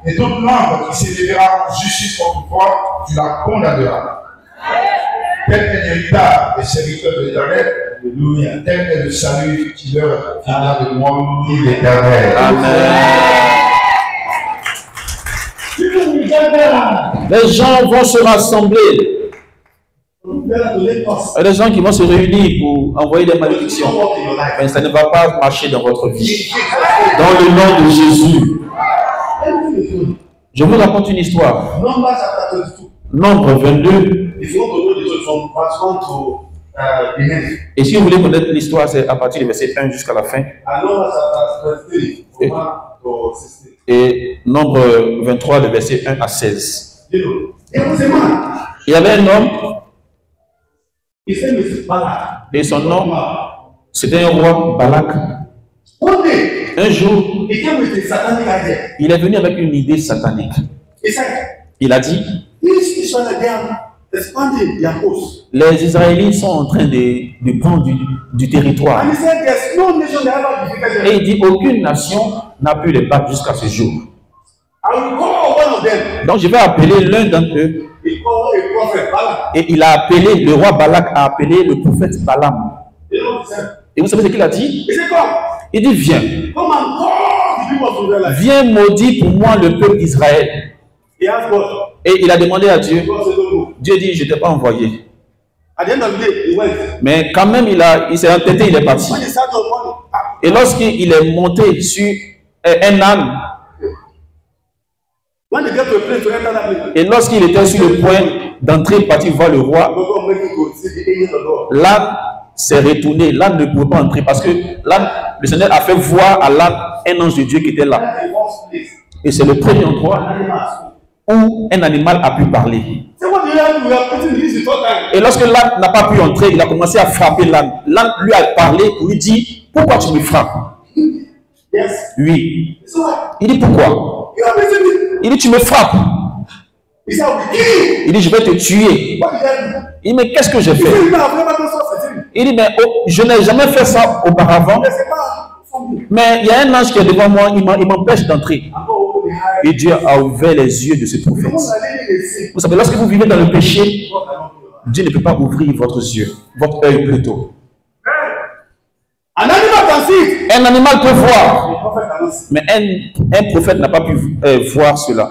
[SPEAKER 2] Et toute langue qui s'élèvera en justice contre toi, tu la condamneras. Tel est l'héritage des serviteurs de l'Éternel. Tel est le salut qui leur viendra de moi, dit l'Éternel.
[SPEAKER 1] Amen. Les gens vont se rassembler. Il y a des gens qui vont se réunir pour envoyer des malédictions. Mais ça ne va pas marcher dans votre vie. Dans le nom de Jésus. Je vous raconte une histoire. Nombre 22. Et si vous voulez connaître l'histoire, c'est à partir du verset 1 jusqu'à la fin. Et Nombre 23, le verset 1 à 16. Il y avait un homme. Et son nom, c'était un roi, Balak. Un jour, il est venu avec une idée satanique. Il a dit, les Israélites sont en train de prendre du territoire. Et il dit, aucune nation n'a pu les battre jusqu'à ce jour. Donc je vais appeler l'un d'entre eux. Et il a appelé, le roi Balak a appelé le prophète Balaam. Et vous savez ce qu'il a dit? Il dit, viens. Viens maudire pour moi le peuple d'Israël. Et il a demandé à Dieu. Dieu dit, je ne t'ai pas envoyé. Mais quand même, il s'est entêté, il est parti. Et lorsqu'il est monté sur un âne, et lorsqu'il était sur le point d'entrer, partir voir le roi, l'âne s'est retourné. L'âne ne pouvait pas entrer parce que le Seigneur a fait voir à l'âne un ange de Dieu qui était là. Et c'est le premier endroit où un animal a pu parler. Et lorsque l'âne n'a pas pu entrer, il a commencé à frapper l'âne. L'âne lui a parlé pour lui dire, pourquoi tu me frappes? Oui. Il dit, pourquoi? Il dit, tu me frappes. Il dit, je vais te tuer. Il dit, mais qu'est-ce que j'ai fait? Il dit, mais je n'ai jamais fait ça auparavant. Mais il y a un ange qui est devant moi, il m'empêche d'entrer. Et Dieu a ouvert les yeux de ce prophète. Vous savez, lorsque vous vivez dans le péché, Dieu ne peut pas ouvrir votre yeux, votre œil plutôt. Un animal peut voir, mais un prophète n'a pas pu voir cela.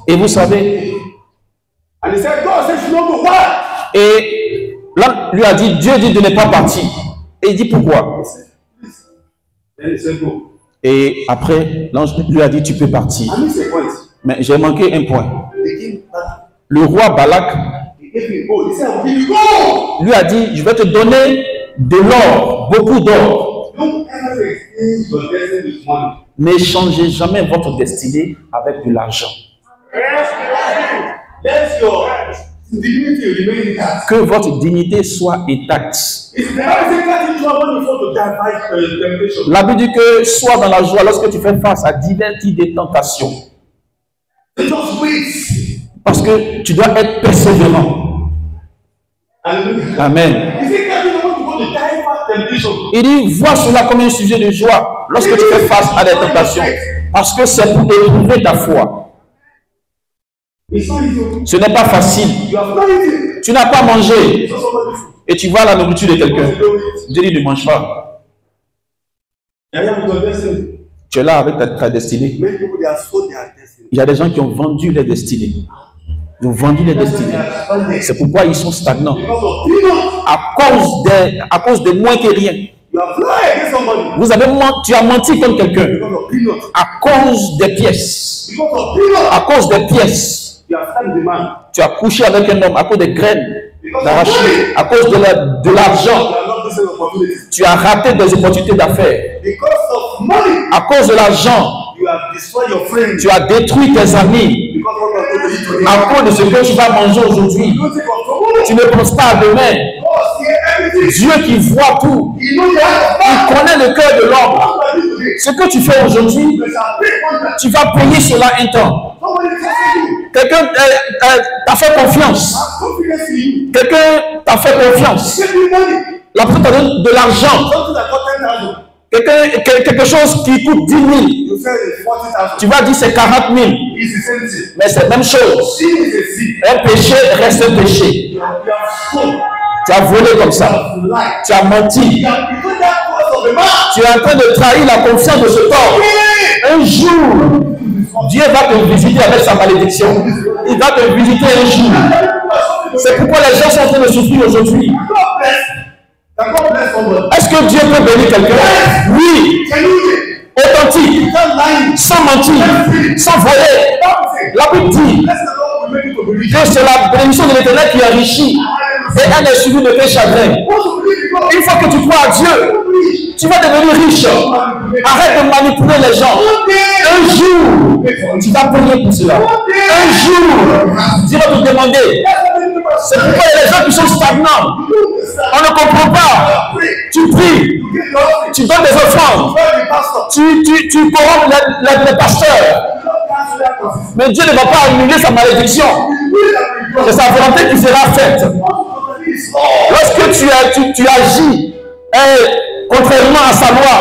[SPEAKER 1] Et vous savez, et là, lui a dit, Dieu dit de ne pas partir. Et il dit pourquoi? Et après, l'ange lui a dit, tu peux partir. Mais j'ai manqué un point. Le roi Balak lui a dit, je vais te donner de l'or, beaucoup d'or. N'échangez jamais votre destinée avec de l'argent. Que votre dignité soit intacte. La Bible dit que sois dans la joie lorsque tu fais face à divers types de tentations. Parce que tu dois être persévérant. Amen. Il dit, vois cela comme un sujet de joie lorsque tu fais face à des tentations. Parce que c'est pour éprouver ta foi. Ce n'est pas facile. Tu n'as pas mangé. Et tu vois la nourriture de quelqu'un. Dieu dit, ne mange pas. Tu es là avec ta destinée. Il y a des gens qui ont vendu leur destinée. Ils ont vendu leur destinée. C'est pourquoi ils sont stagnants. À cause de moins que rien. Tu as menti contre quelqu'un. À cause des pièces. À cause des pièces. Tu as couché avec un homme à cause des graines d'arachide. À cause de l'argent. Tu as raté des opportunités d'affaires. À cause de l'argent. Tu as détruit tes amis. À cause de ce que tu vas manger aujourd'hui. Tu ne penses pas à demain. Dieu qui voit tout. Il connaît le cœur de l'homme. Ce que tu fais aujourd'hui, tu vas payer cela un temps. Quelqu'un t'a fait confiance. Quelqu'un t'a fait confiance. La personne t'a donné de l'argent. Quelque chose qui coûte 10 000. Tu vas dire c'est 40 000. Mais c'est la même chose. Un péché reste un péché. Tu as volé comme ça. Tu as menti. Tu es en train de trahir la confiance de ce corps. Un jour, Dieu va te visiter avec sa malédiction. Il va te visiter un jour. C'est pourquoi les gens sont en train de souffrir aujourd'hui. Est-ce que Dieu peut bénir quelqu'un? Oui. Authentique. Sans mentir. Sans voler. La Bible dit que c'est la bénédiction de l'Éternel qui enrichit. Et elle est suivie de tes chagrins. Une fois que tu crois à Dieu, tu vas devenir riche. Arrête de manipuler les gens. Un jour, tu vas payer pour cela. Un jour, Dieu va te demander. C'est pourquoi il y a des gens qui sont stagnants. On ne comprend pas. Tu pries, tu donnes des offrandes, tu corrompes les pasteurs. Mais Dieu ne va pas annuler sa malédiction. C'est sa volonté qui sera faite. Lorsque tu agis contrairement à sa loi,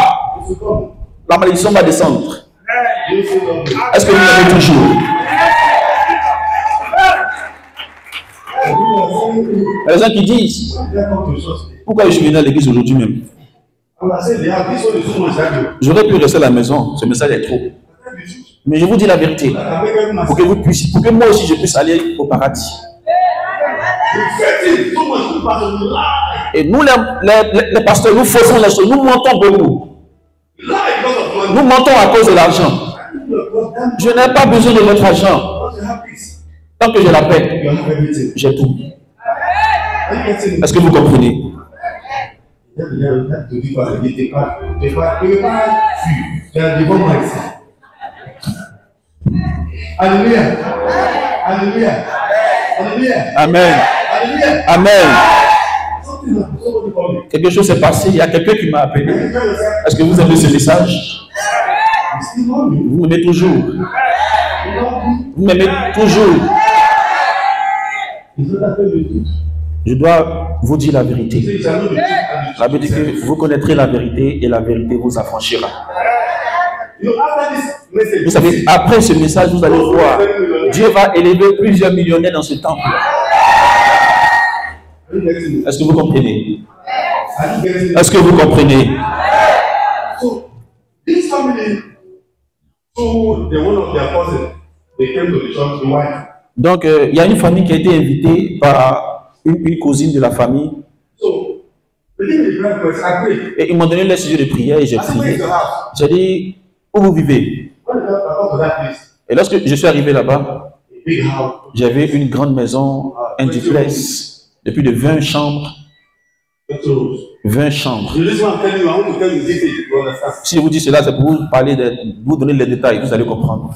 [SPEAKER 1] la malédiction va descendre. Est-ce que vous l'avez toujours? Il y a des gens qui disent, pourquoi je suis venu à l'église aujourd'hui même? J'aurais pu rester à la maison, ce message est trop. Mais je vous dis la vérité, pour que moi aussi je puisse aller au paradis. Et nous les pasteurs, nous faisons les choses, nous mentons beaucoup. Nous mentons à cause de l'argent. Je n'ai pas besoin de votre argent. Tant que j'ai la paix, j'ai tout. Est-ce que vous comprenez?
[SPEAKER 2] Alléluia. Alléluia. Alléluia.
[SPEAKER 1] Amen. Amen. Quelque chose s'est passé. Il y a quelqu'un qui m'a appelé. Est-ce que vous avez ce message? Vous m'aimez toujours. Vous m'aimez toujours. Je dois vous dire la vérité. La vérité que vous connaîtrez la vérité et la vérité vous affranchira. Vous savez, après ce message, vous allez voir, Dieu va élever plusieurs millionnaires dans ce temple. Est-ce que vous comprenez? Est-ce que vous comprenez? Donc, il y a une famille qui a été invitée par une cousine de la famille. Et ils m'ont donné le sujet de prière et j'ai prié. J'ai dit, où vous vivez? Et lorsque je suis arrivé là-bas, j'avais une grande maison, un duplex, de plus de 20 chambres. 20 chambres. Si je vous dis cela, c'est pour vous donner les détails, vous allez comprendre.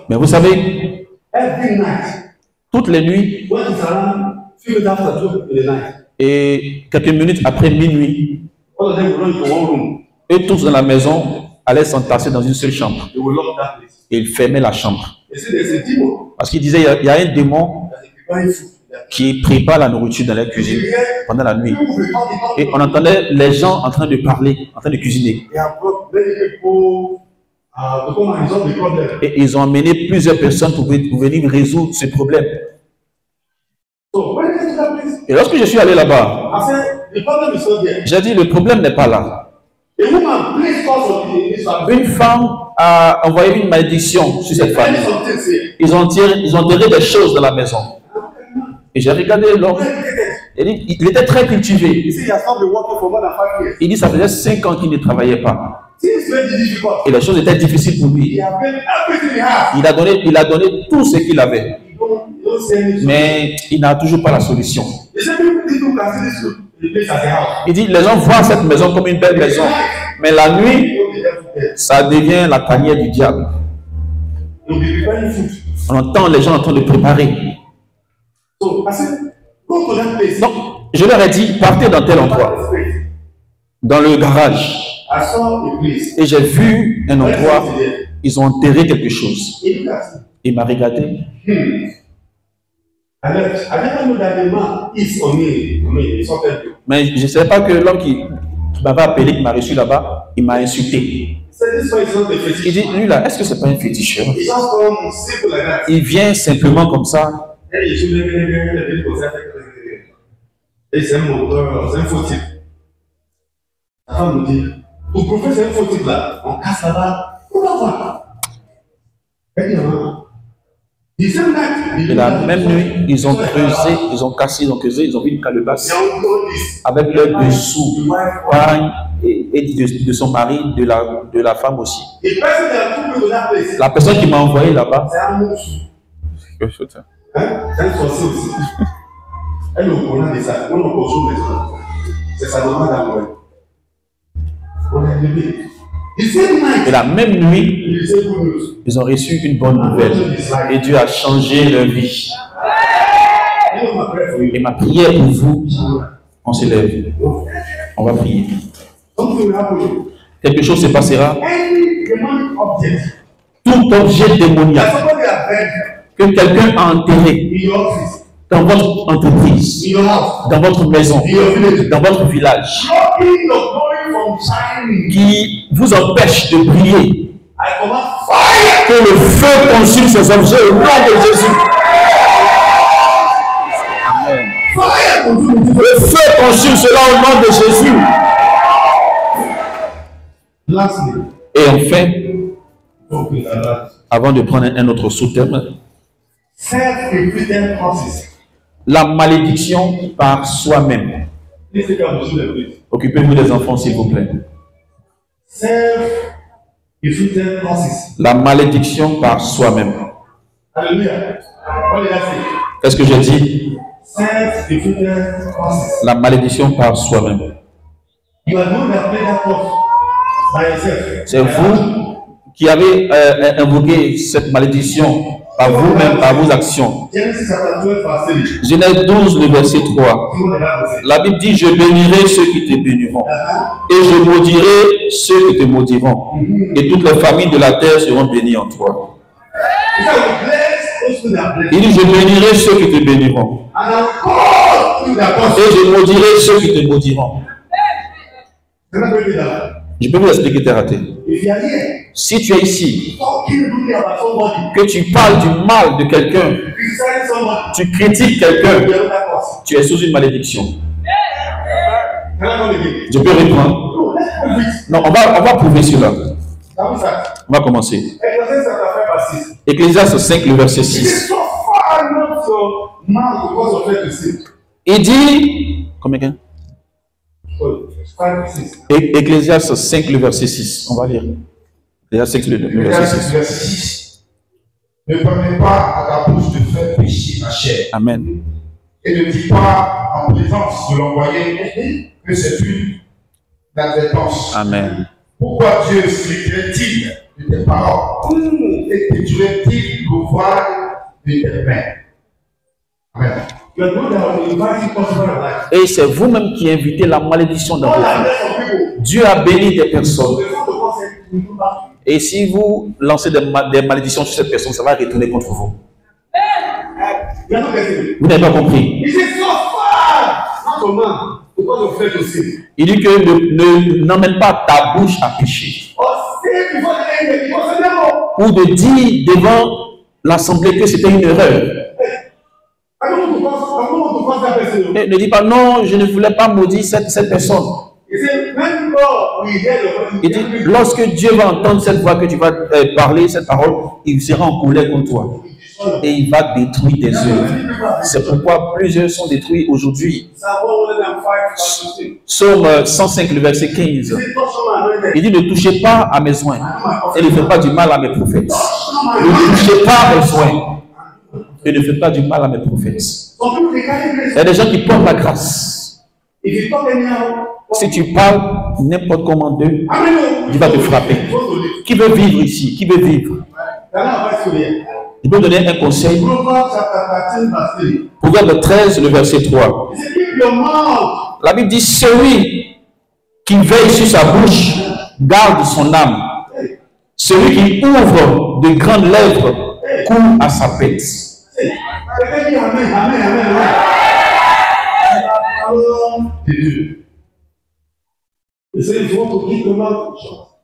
[SPEAKER 1] Mais vous savez, toutes les nuits, et quelques minutes après minuit, et tous dans la maison allaient s'entasser dans une seule chambre. Et ils fermaient la chambre. Parce qu'il disait, il y a un démon qui prépare la nourriture dans la cuisine pendant la nuit. Et on entendait les gens en train de parler, en train de cuisiner. Et ils ont amené plusieurs personnes pour venir résoudre ce problème. Et lorsque je suis allé là-bas, j'ai dit le problème n'est pas là. Une femme a envoyé une malédiction sur cette famille. Ils ont tiré des choses de la maison. Et j'ai regardé l'homme. Il était très cultivé. Il dit ça faisait 5 ans qu'il ne travaillait pas. Et les choses étaient difficiles pour lui. Il a donné tout ce qu'il avait. Mais il n'a toujours pas la solution. Il dit, les gens voient cette maison comme une belle maison. Mais la nuit, ça devient la tanière du diable. On entend les gens en train de préparer. Donc, je leur ai dit, partez dans tel endroit. Dans le garage. Et j'ai vu un endroit, ils ont enterré quelque chose. Il m'a regardé. Mais je ne savais pas que l'homme qui m'avait appelé, qui m'a reçu là-bas, il m'a insulté. Il dit, lui là, est-ce que ce n'est pas un féticheur? Il vient simplement comme ça. Et c'est un moteur, c'est un faux type. La femme me dit, pour prouver c'est un faux type là, on casse là-bas, on va voir. Et la même nuit, ils ont creusé, ils ont cassé, ils ont creusé, ils ont vu une calebasse avec leur dessous, pagne et de son mari, de la femme aussi. La personne qui m'a envoyé là-bas, c'est un sorcier aussi. Elle est au courant de ça. On a besoin de ça. C'est sa demande à moi. On est levé. Et la même nuit, ils ont reçu une bonne nouvelle. Et Dieu a changé leur vie. Et ma prière pour vous, on se lève. On va prier. Quelque chose se passera. Tout objet démoniaque que quelqu'un a enterré dans votre entreprise, dans votre maison, dans votre village, qui vous empêche de briller, que le feu consume ces objets au nom de Jésus. Amen. Le feu consume cela au nom de Jésus. Et enfin, avant de prendre un autre sous-thème, la malédiction par soi-même. Occupez-vous des enfants, s'il vous plaît. La malédiction par soi-même. Qu'est-ce que j'ai dit? La malédiction par soi-même. C'est vous qui avez invoqué cette malédiction par vous-même, par vos actions. Genèse 12, le verset 3. La Bible dit, je bénirai ceux qui te béniront, et je maudirai ceux qui te maudiront, et toutes les familles de la terre seront bénies en toi. Il dit, je bénirai ceux qui te béniront, et je maudirai ceux qui te maudiront. Je peux vous expliquer, t'es raté. Si tu es ici, que tu parles du mal de quelqu'un, tu critiques quelqu'un, tu es sous une malédiction. Je peux reprendre? Non, on va prouver cela. On va commencer. Ecclésiaste 5, le verset 6. Il dit, combien? Ecclésiaste 5, le verset 6. On va lire. Ecclésiaste 5, le verset 6.
[SPEAKER 2] Ne permets pas à ta bouche de faire pécher ma chair.
[SPEAKER 1] Amen.
[SPEAKER 2] Et ne dis pas en présence de l'envoyé que c'est une inadvertance.
[SPEAKER 1] Amen.
[SPEAKER 2] Pourquoi Dieu s'éclaire-t-il de tes paroles et détruit-il l'ouvrage de tes mains? Amen.
[SPEAKER 1] Et c'est vous-même qui invitez la malédiction dans vos vies. Dieu a béni des personnes. Et si vous lancez des malédictions sur cette personne, ça va retourner contre vous. Vous n'avez pas compris. Il dit que n'emmène pas ta bouche à pécher. Ou de dire devant l'assemblée que c'était une erreur. Et ne dis pas non, je ne voulais pas maudire cette personne. Il dit, lorsque Dieu va entendre cette voix que tu vas parler, cette parole, il sera en colère contre toi. Et il va détruire tes œuvres. C'est pourquoi plusieurs sont détruits aujourd'hui. Psaume 105, le verset 15. Il dit, ne touchez pas à mes oins et ne faites pas du mal à mes prophètes. Ne touchez pas à mes oins et ne faites pas du mal à mes prophètes. Il y a des gens qui portent la grâce. Si tu parles n'importe comment d'eux, il va te frapper. Qui veut vivre ici? Qui veut vivre? Il peut donner un conseil. Proverbe 13, le verset 3. La Bible dit, celui qui veille sur sa bouche garde son âme. Celui qui ouvre de grandes lèvres coule à sa pète.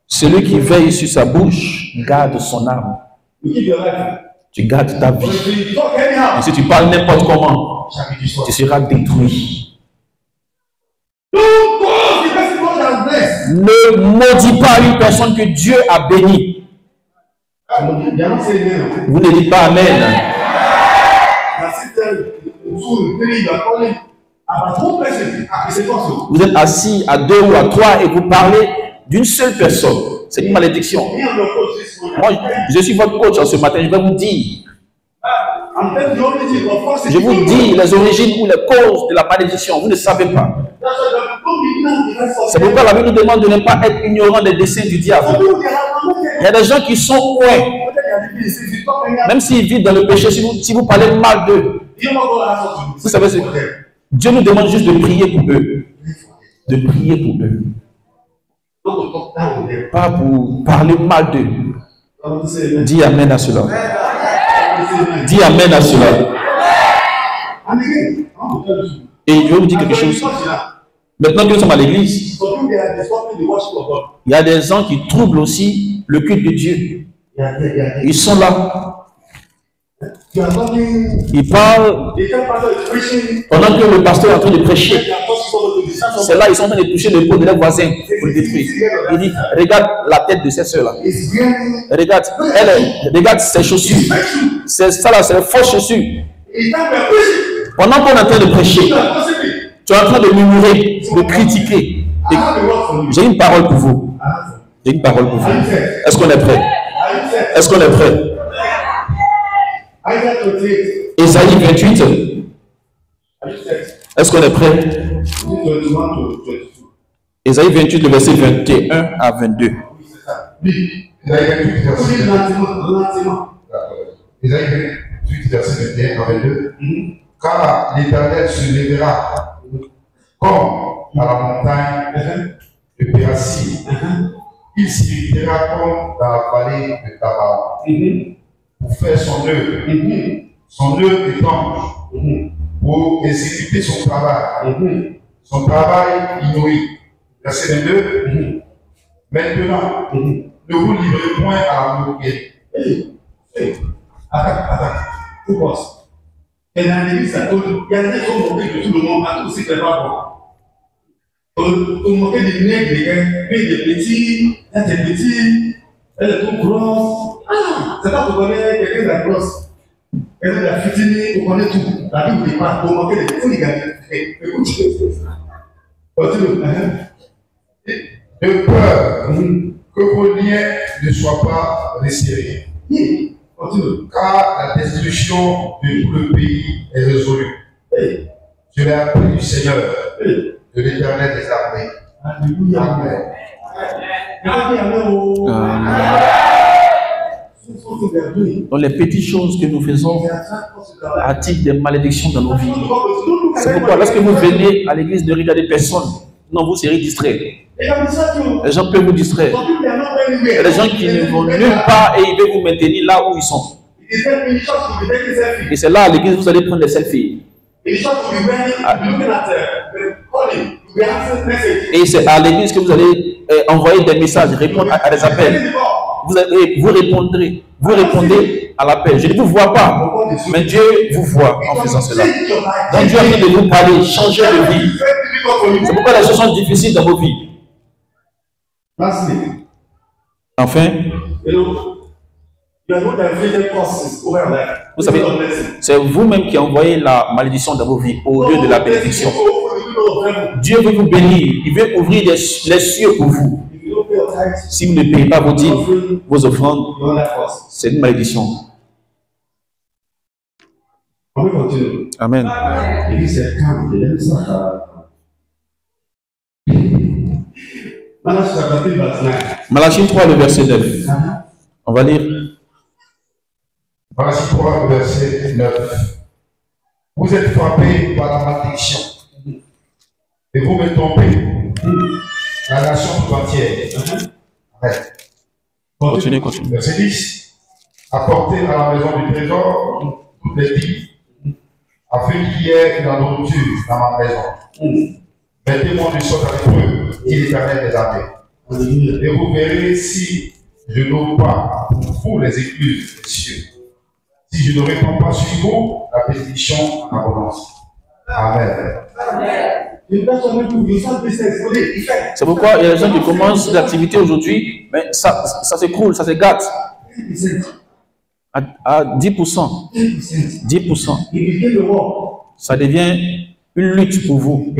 [SPEAKER 1] Celui qui veille sur sa bouche garde son âme. Tu gardes ta vie. Et si tu parles n'importe comment, tu seras détruit. Ne maudis pas une personne que Dieu a bénie. Vous ne dites pas Amen. Vous êtes assis à 2 ou à 3 et vous parlez d'une seule personne. C'est une malédiction. Moi, je suis votre coach ce matin. Je vais vous dire. Je vous dis les origines ou les causes de la malédiction. Vous ne savez pas. C'est pourquoi la Bible nous demande de ne pas être ignorant des desseins du diable. Il y a des gens qui sont loin. Même s'ils vivent dans le péché, si vous parlez mal d'eux, vous savez ce que Dieu nous demande juste de prier pour eux. De prier pour eux. Pas pour parler mal d'eux. Dis Amen à cela. Dis Amen à cela. Et je vais vous dire quelque chose. Maintenant que nous sommes à l'église, il y a des gens qui troublent aussi le culte de Dieu. Ils sont là. Ils parlent pendant que le pasteur est en train de prêcher. C'est là, ils sont en train de toucher le pot de leurs voisins pour le détruire. Il dit, regarde la tête de cette soeur-là. Regarde, regarde ses chaussures. C'est ça là, c'est les fausses chaussures. Pendant qu'on est en train de prêcher, tu es en train de murmurer, de critiquer. J'ai une parole pour vous. J'ai une parole pour vous. Est-ce qu'on est prêt? Est-ce qu'on est prêt? Ésaïe 28. Est-ce qu'on est prêt? Ésaïe 28, le verset 21 à 22.
[SPEAKER 2] Ésaïe 28, verset 21 à 22. Car l'Éternel se lèvera comme à la montagne de Pérasim. Il s'irritera comme dans la vallée de Tabar pour faire son œuvre étrange, pour exécuter son travail inouï. Verset 22. Maintenant, ne vous livrez point à la moquerie. Attends, tu penses? Et dans l'église, il y a des gens qui sont moqués de tout le monde, à tout ce qui n'est pas bon. On moquait des nègres, des petits, des petits, elle est trop grosse. Ah, c'est pas qu'on connaît quelqu'un de la grosse. Elle est la fitine, on connaît tout. La Bible ne dit pas, on moquait des petits, les gars. Écoutez, continue. De peur que vos liens ne soient pas resserrés. Car la destruction de tout le pays est résolue. Je l'ai appris du Seigneur, de l'Éternel des armées. Alléluia.
[SPEAKER 1] Donc les petites choses que nous faisons attirent des malédictions dans nos vies. C'est pourquoi lorsque vous venez à l'église, ne regardez personne. Non, vous serez distrait. Les gens peuvent vous distraire. Il y a des gens qui ne vont nulle part et ils veulent vous maintenir là où ils sont. Et c'est là à l'église vous allez prendre des selfies. Et c'est à l'église que vous allez envoyer des messages, répondre à des appels. Vous répondez à l'appel. Je ne vous vois pas. Mais Dieu vous voit en faisant cela. Donc Dieu est en train de vous parler, changer de vie. C'est pourquoi les choses sont difficiles dans vos vies. Enfin, vous savez, c'est vous-même qui envoyez la malédiction dans vos vies au lieu de la bénédiction. Dieu veut vous bénir, il veut ouvrir les cieux pour vous. Si vous ne payez pas vos dîmes, vos offrandes, c'est une malédiction. Amen. Malachie 3, le verset 9. On va lire.
[SPEAKER 2] Malachie 3, verset 9. Vous êtes frappés par la malédiction et vous me trompez, la nation tout entière.
[SPEAKER 1] Continuez.
[SPEAKER 2] Verset 10. Apportez à la maison du trésor toutes les dîmes, afin qu'il y ait de la nourriture dans ma maison. Mettez-moi du sort avec eux, dit l'Éternel des armées. Et vous verrez si je n'ouvre pas pour vous les écluses des cieux. Si je ne répands pas sur vous la bénédiction en abondance. Amen.
[SPEAKER 1] C'est pourquoi il y a des gens qui commencent l'activité aujourd'hui, mais ça s'écroule, ça se gâte. À 10%. 10%. Ça devient une lutte pour vous.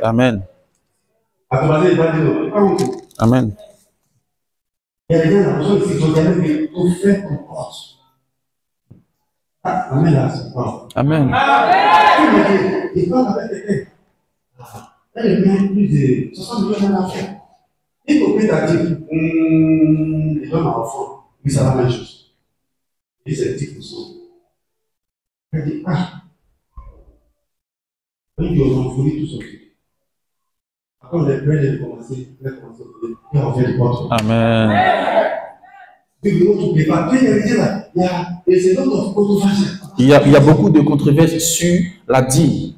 [SPEAKER 1] Amen. Amen.
[SPEAKER 2] Il y a des gens qui sont jamais tout fait pour cause. Amen.
[SPEAKER 1] Amen.
[SPEAKER 2] Il parle avec quelqu'un. Elle gagne plus de 60 millions d'affaires. Il faut que tu as dit, il donne à l'enfant. Oui, ça va la même chose. Et c'est 10%. Elle dit, quand ils ont fourni tout son truc. Après, on est prêt de commencer. Et on fait du contre.
[SPEAKER 1] Amen. Il y a beaucoup de controverses sur la dîme.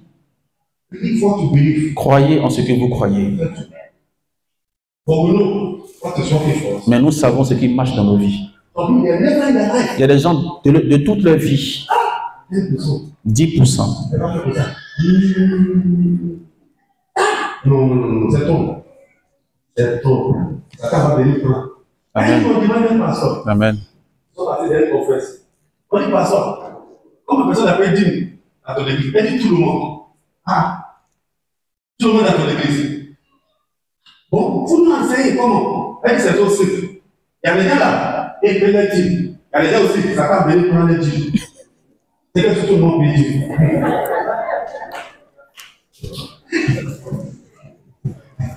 [SPEAKER 1] Croyez en ce que vous croyez. Mais nous savons ce qui marche dans nos vies. Il y a des gens de toute leur vie. 10%.
[SPEAKER 2] Non, c'est trop. C'est trop. Ça va venir plein.
[SPEAKER 1] Amen. Amen.
[SPEAKER 2] On dit pasteur, comme la personne appelle dîme à ton église, elle dit tout le monde. Tout le monde à ton église. Bon, vous nous enseignez comment? Elle dit c'est trop simple. Il y a des gens là, ils prennent les dîmes. Il y a des gens aussi, ça va venir prendre les dîmes. C'est que tout le monde peut dire.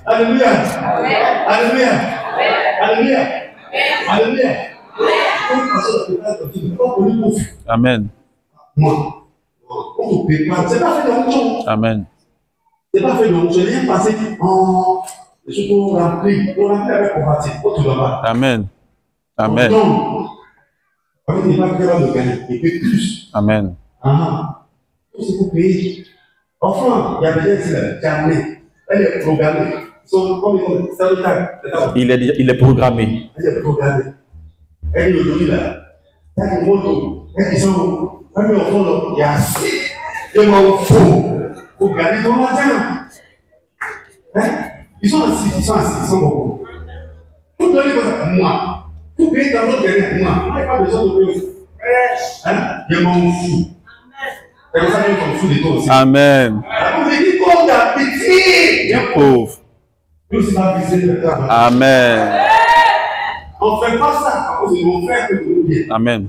[SPEAKER 2] Alléluia. Alléluia. Alléluia. Alléluia.
[SPEAKER 1] Amen.
[SPEAKER 2] Moi, on ne peut pas. C'est pas fait de honte.
[SPEAKER 1] Amen.
[SPEAKER 2] C'est pas fait de honte. Je n'ai rien passé en. Je suis tout rempli. On remplit avec combattu. Autre là-bas.
[SPEAKER 1] Amen. Amen.
[SPEAKER 2] Donc, avec les gens qui vont le gagner, et puis plus.
[SPEAKER 1] Amen.
[SPEAKER 2] Tout ce que vous payez. Enfin, il y a des gens qui sont elle est programmée.
[SPEAKER 1] Il est programmé.
[SPEAKER 2] Elle est programmée. Elle est aujourd'hui là. Elle est moto. Elle est sur. Elle est au fond. Il y a assez. Et moi, il faut garder ton matin. Ils sont assis. Ils sont beaucoup. Tout donner comme ça. Moi. Tout payer dans l'autre derrière. Moi. Il n'y a pas besoin de payer. Je m'en fous. C'est comme ça que je m'en fous de toi aussi.
[SPEAKER 1] Amen.
[SPEAKER 2] Vous dites qu'on a pitié.
[SPEAKER 1] Pauvre. Amen.
[SPEAKER 2] On ne fait pas ça à cause de mon frère que nous bien.
[SPEAKER 1] Amen.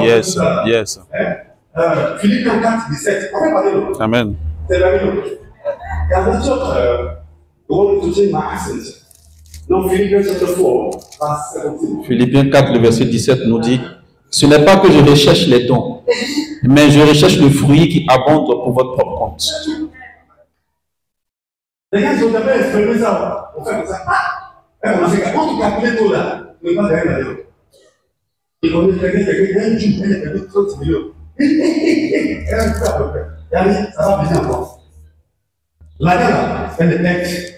[SPEAKER 2] Yes.
[SPEAKER 1] Yes.
[SPEAKER 2] Philippiens 4, 17. On va parler de ça.
[SPEAKER 1] Amen.
[SPEAKER 2] C'est la même chose. Il y a d'autres choses. We want to change my accent. Donc, Philippiens 4, 17.
[SPEAKER 1] Philippiens 4, le verset 17 nous dit: ce n'est pas que je recherche les dons, mais je recherche le fruit qui abonde pour votre propre compte.
[SPEAKER 2] Les gars, ils ont jamais exprimé ça. On fait comme ça. Quand tu calcules tout là, tu ne peux pas gagner là-dedans. Ils connaissent quelqu'un qui a un jour, il a perdu 30 millions. Ça va venir encore.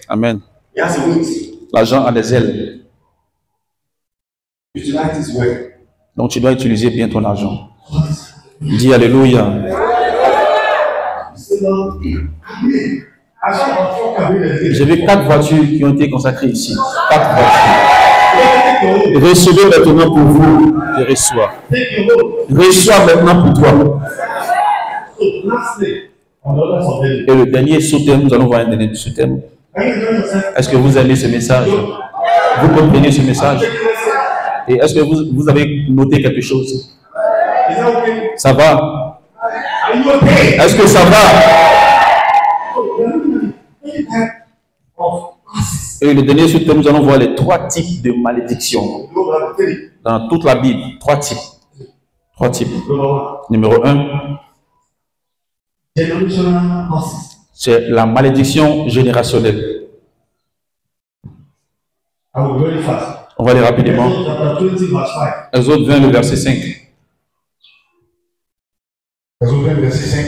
[SPEAKER 1] Amen. L'argent a des ailes. Donc tu dois utiliser bien ton argent. Dis Alléluia. J'ai vu 4 voitures qui ont été consacrées ici. 4 voitures. Recevez maintenant pour vous. Je reçois. Reçois maintenant pour toi. Et le dernier sous-thème, nous allons voir un dernier sous-thème. Est-ce que vous aimez ce message? Vous comprenez ce message? Et est-ce que vous avez noté quelque chose? Ça va? Est-ce que ça va? Et le dernier sous-thème, nous allons voir les 3 types de malédictions. Dans toute la Bible, 3 types. 3 types. Numéro 1, c'est la malédiction générationnelle. On va aller rapidement. Exode 20, le verset 5.
[SPEAKER 2] Exode 20, verset 5.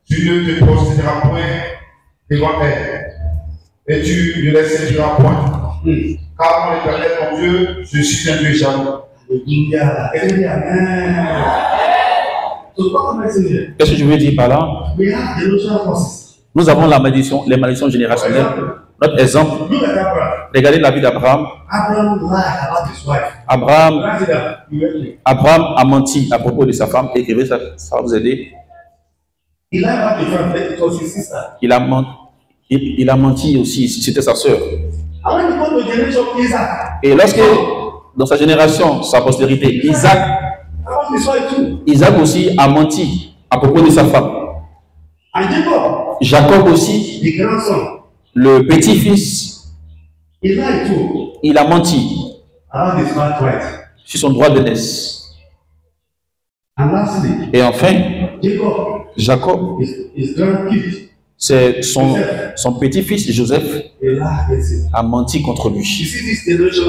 [SPEAKER 2] Tu ne te prosterneras point devant elle, et tu ne les séduiras point. Car moi, l'Éternel, mon Dieu, je suis un Dieu jaloux.
[SPEAKER 1] Qu'est-ce que je veux dire par là? Nous avons la malédiction, les malédictions générationnelles. Notre exemple, regardez la vie d'Abraham. Abraham a menti à propos de sa femme. Écrivez ça, ça va vous aider. Il a menti aussi, c'était sa sœur. Et lorsque, dans sa génération, sa postérité, Isaac aussi a menti à propos de sa femme. Jacob aussi, le petit-fils, il a menti sur son droit d'aînesse. Et enfin, Jacob, c'est son petit-fils Joseph a menti contre lui.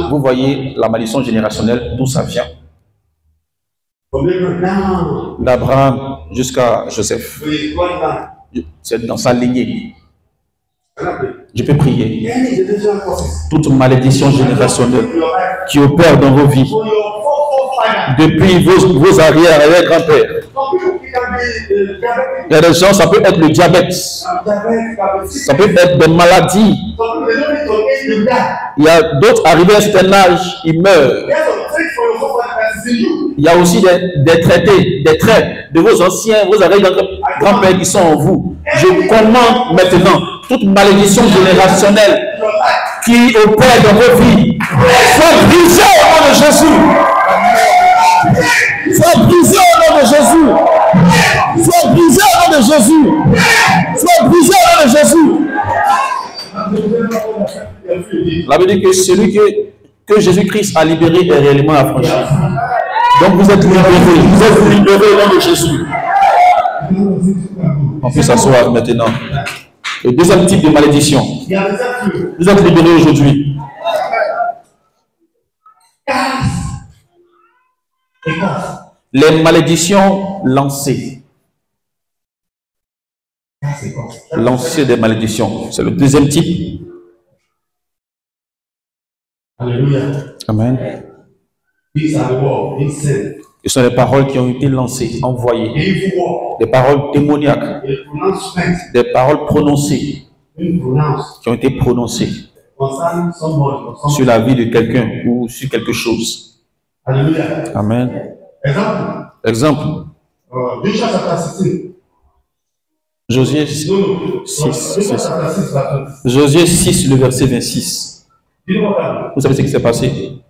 [SPEAKER 1] Vous voyez la malédiction générationnelle, d'où ça vient. D'Abraham jusqu'à Joseph. C'est dans sa lignée. Je peux prier. Toute malédiction générationnelle qui opère dans vos vies, depuis vos arrière-grands-pères. Il y a des gens, ça peut être le diabète, ça peut être des maladies. Il y a d'autres arrivés à un certain âge, ils meurent. Il y a aussi des traités, des traits de vos anciens, vos arrière-grands-pères qui sont en vous. Je commande maintenant toute malédiction générationnelle qui opère dans vos vies. Soit brisée au nom de Jésus. Soit brisée au nom de Jésus. Soit brisée au nom de Jésus. Soit brisée au nom de Jésus. La Bible dit que celui que Jésus-Christ a libéré est réellement affranchi. Donc vous êtes libérés. Vous êtes libérés au nom de Jésus. On peut s'asseoir maintenant. Le deuxième type de malédiction. Vous êtes libérés aujourd'hui. Les malédictions lancées. Lancer des malédictions. C'est le deuxième type.
[SPEAKER 2] Alléluia.
[SPEAKER 1] Amen. Ce sont les paroles qui ont été lancées, envoyées. Des paroles démoniaques. Des paroles prononcées. Qui ont été prononcées sur la vie de quelqu'un ou sur quelque chose. Amen. Exemple. Josué 6. Josué 6, le verset 26. Vous savez ce qui s'est passé?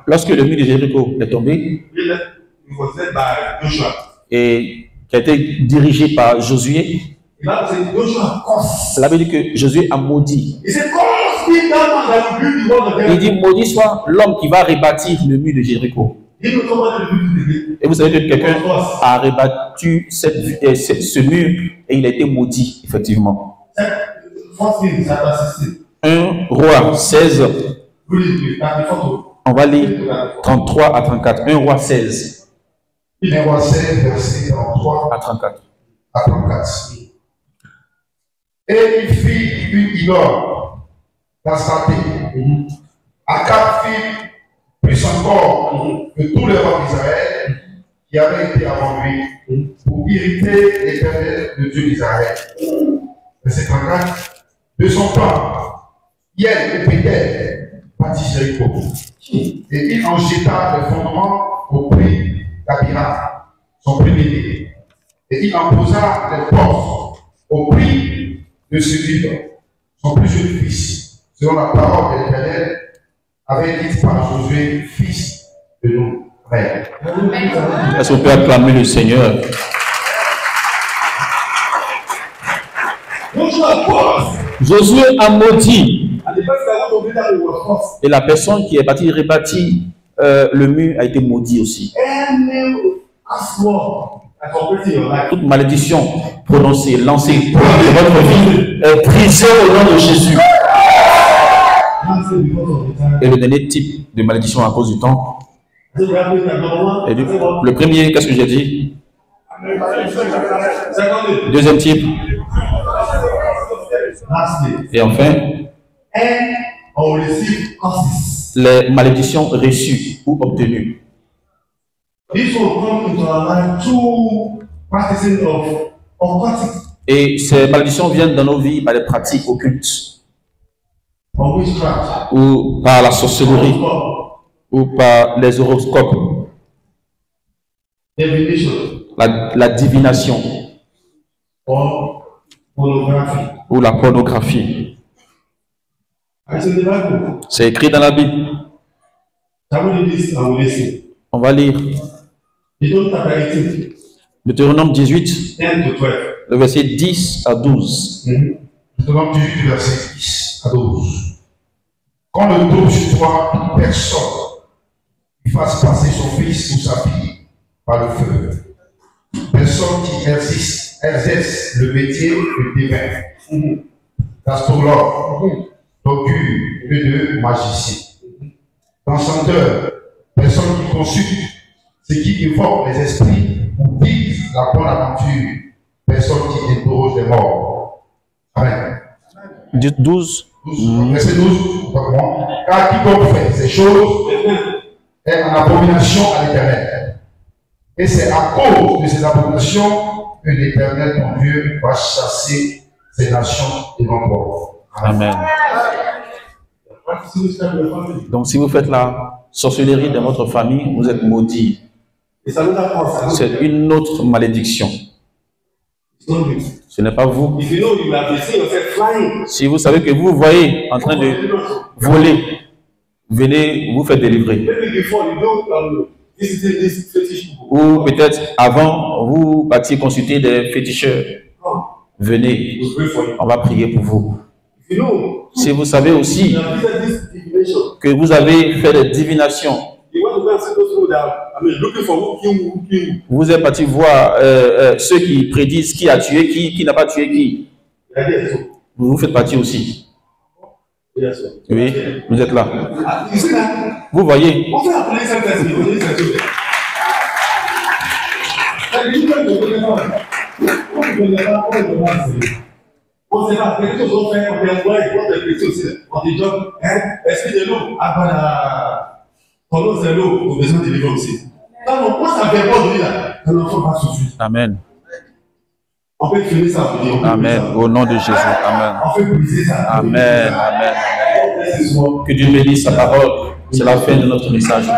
[SPEAKER 1] Lorsque le mur de Jéricho est tombé et qui a été dirigé par Josué, la Bible dit que Josué a maudit. Il dit maudit soit l'homme qui va rebâtir le mur de Jéricho. Et vous savez que quelqu'un a rebattu ce mur et il a été maudit, effectivement. 1 Roi 16. On va lire 33 à 34. 1 Roi 16.
[SPEAKER 2] 1 Roi 16, verset 33
[SPEAKER 1] à 34.
[SPEAKER 2] à 34. Et il fit une idole d'Astarté. Akab fit plus encore que tous les rois d'Israël qui avaient été avant lui pour irriter l'Éternel, le Dieu d'Israël. Verset 34. De son temps, Hiel et Pétel bâtit Jéricho. Et il en jeta les fondements au prix d'Abira, son premier-né. Et il en posa les portes au prix de celui, son plus jeune fils, selon la parole de l'Éternel, avait dit par Josué, fils de nous. Amen.
[SPEAKER 1] Est-ce qu'on peut acclamer le Seigneur? Josué a maudit. Et la personne qui est partie rebâtir le mur a été maudit aussi. Toute malédiction prononcée, lancée de votre vie est brisée au nom de Jésus. Et le dernier type de malédiction à cause du temps. Le premier, qu'est-ce que j'ai dit? Deuxième type. Et enfin, les malédictions reçues ou obtenues. Et ces malédictions viennent dans nos vies par des pratiques occultes, ou par la sorcellerie, ou par les horoscopes, la divination, ou la pornographie. C'est écrit dans la Bible. On va lire Deutéronome 18, le verset 10 à 12.
[SPEAKER 2] Deutéronome 18, verset 10 à 12. Quand ne tombe sur toi personne qui fasse passer son fils ou sa fille par le feu, personne qui exerce le métier de divin, d'astrologue, d'augure et de magicien, d'enchanteur, personne qui consulte, ce qui évoque les esprits ou vise la bonne aventure, personne qui interroge les morts. Amen.
[SPEAKER 1] 12.
[SPEAKER 2] Verset 12. Car quiconque fait ces choses est en abomination à l'Éternel. Et c'est à cause de ces abominations que l'Éternel, ton Dieu, va chasser ces nations devant toi.
[SPEAKER 1] Amen. Donc si vous faites la sorcellerie dans votre famille, vous êtes maudit. C'est une autre malédiction. Ce n'est pas vous. Si vous savez que vous voyez en train de voler, venez vous faire délivrer. Ou peut-être avant, vous partiez consulter des féticheurs. Venez, on va prier pour vous. Si vous savez aussi que vous avez fait des divinations, vous êtes parti voir ceux qui prédisent qui a tué qui n'a pas tué qui. Vous faites partie aussi. Oui, vous êtes là. Vous voyez.
[SPEAKER 3] On sait pas, quelque chose qu'on fait, on fait quoi, on fait quelque chose, on dit job, est-ce que de l'eau, pendant c'est l'eau, on a besoin de vivre aussi. Non, moi ça fait pas de lui là, un enfant va souffrir.
[SPEAKER 1] Amen.
[SPEAKER 3] On peut finir ça, on peut
[SPEAKER 1] Amen. Au nom de Jésus. Amen.
[SPEAKER 3] On peut briser ça.
[SPEAKER 1] Amen. Amen. Que Dieu bénisse sa parole. C'est la fin de notre message.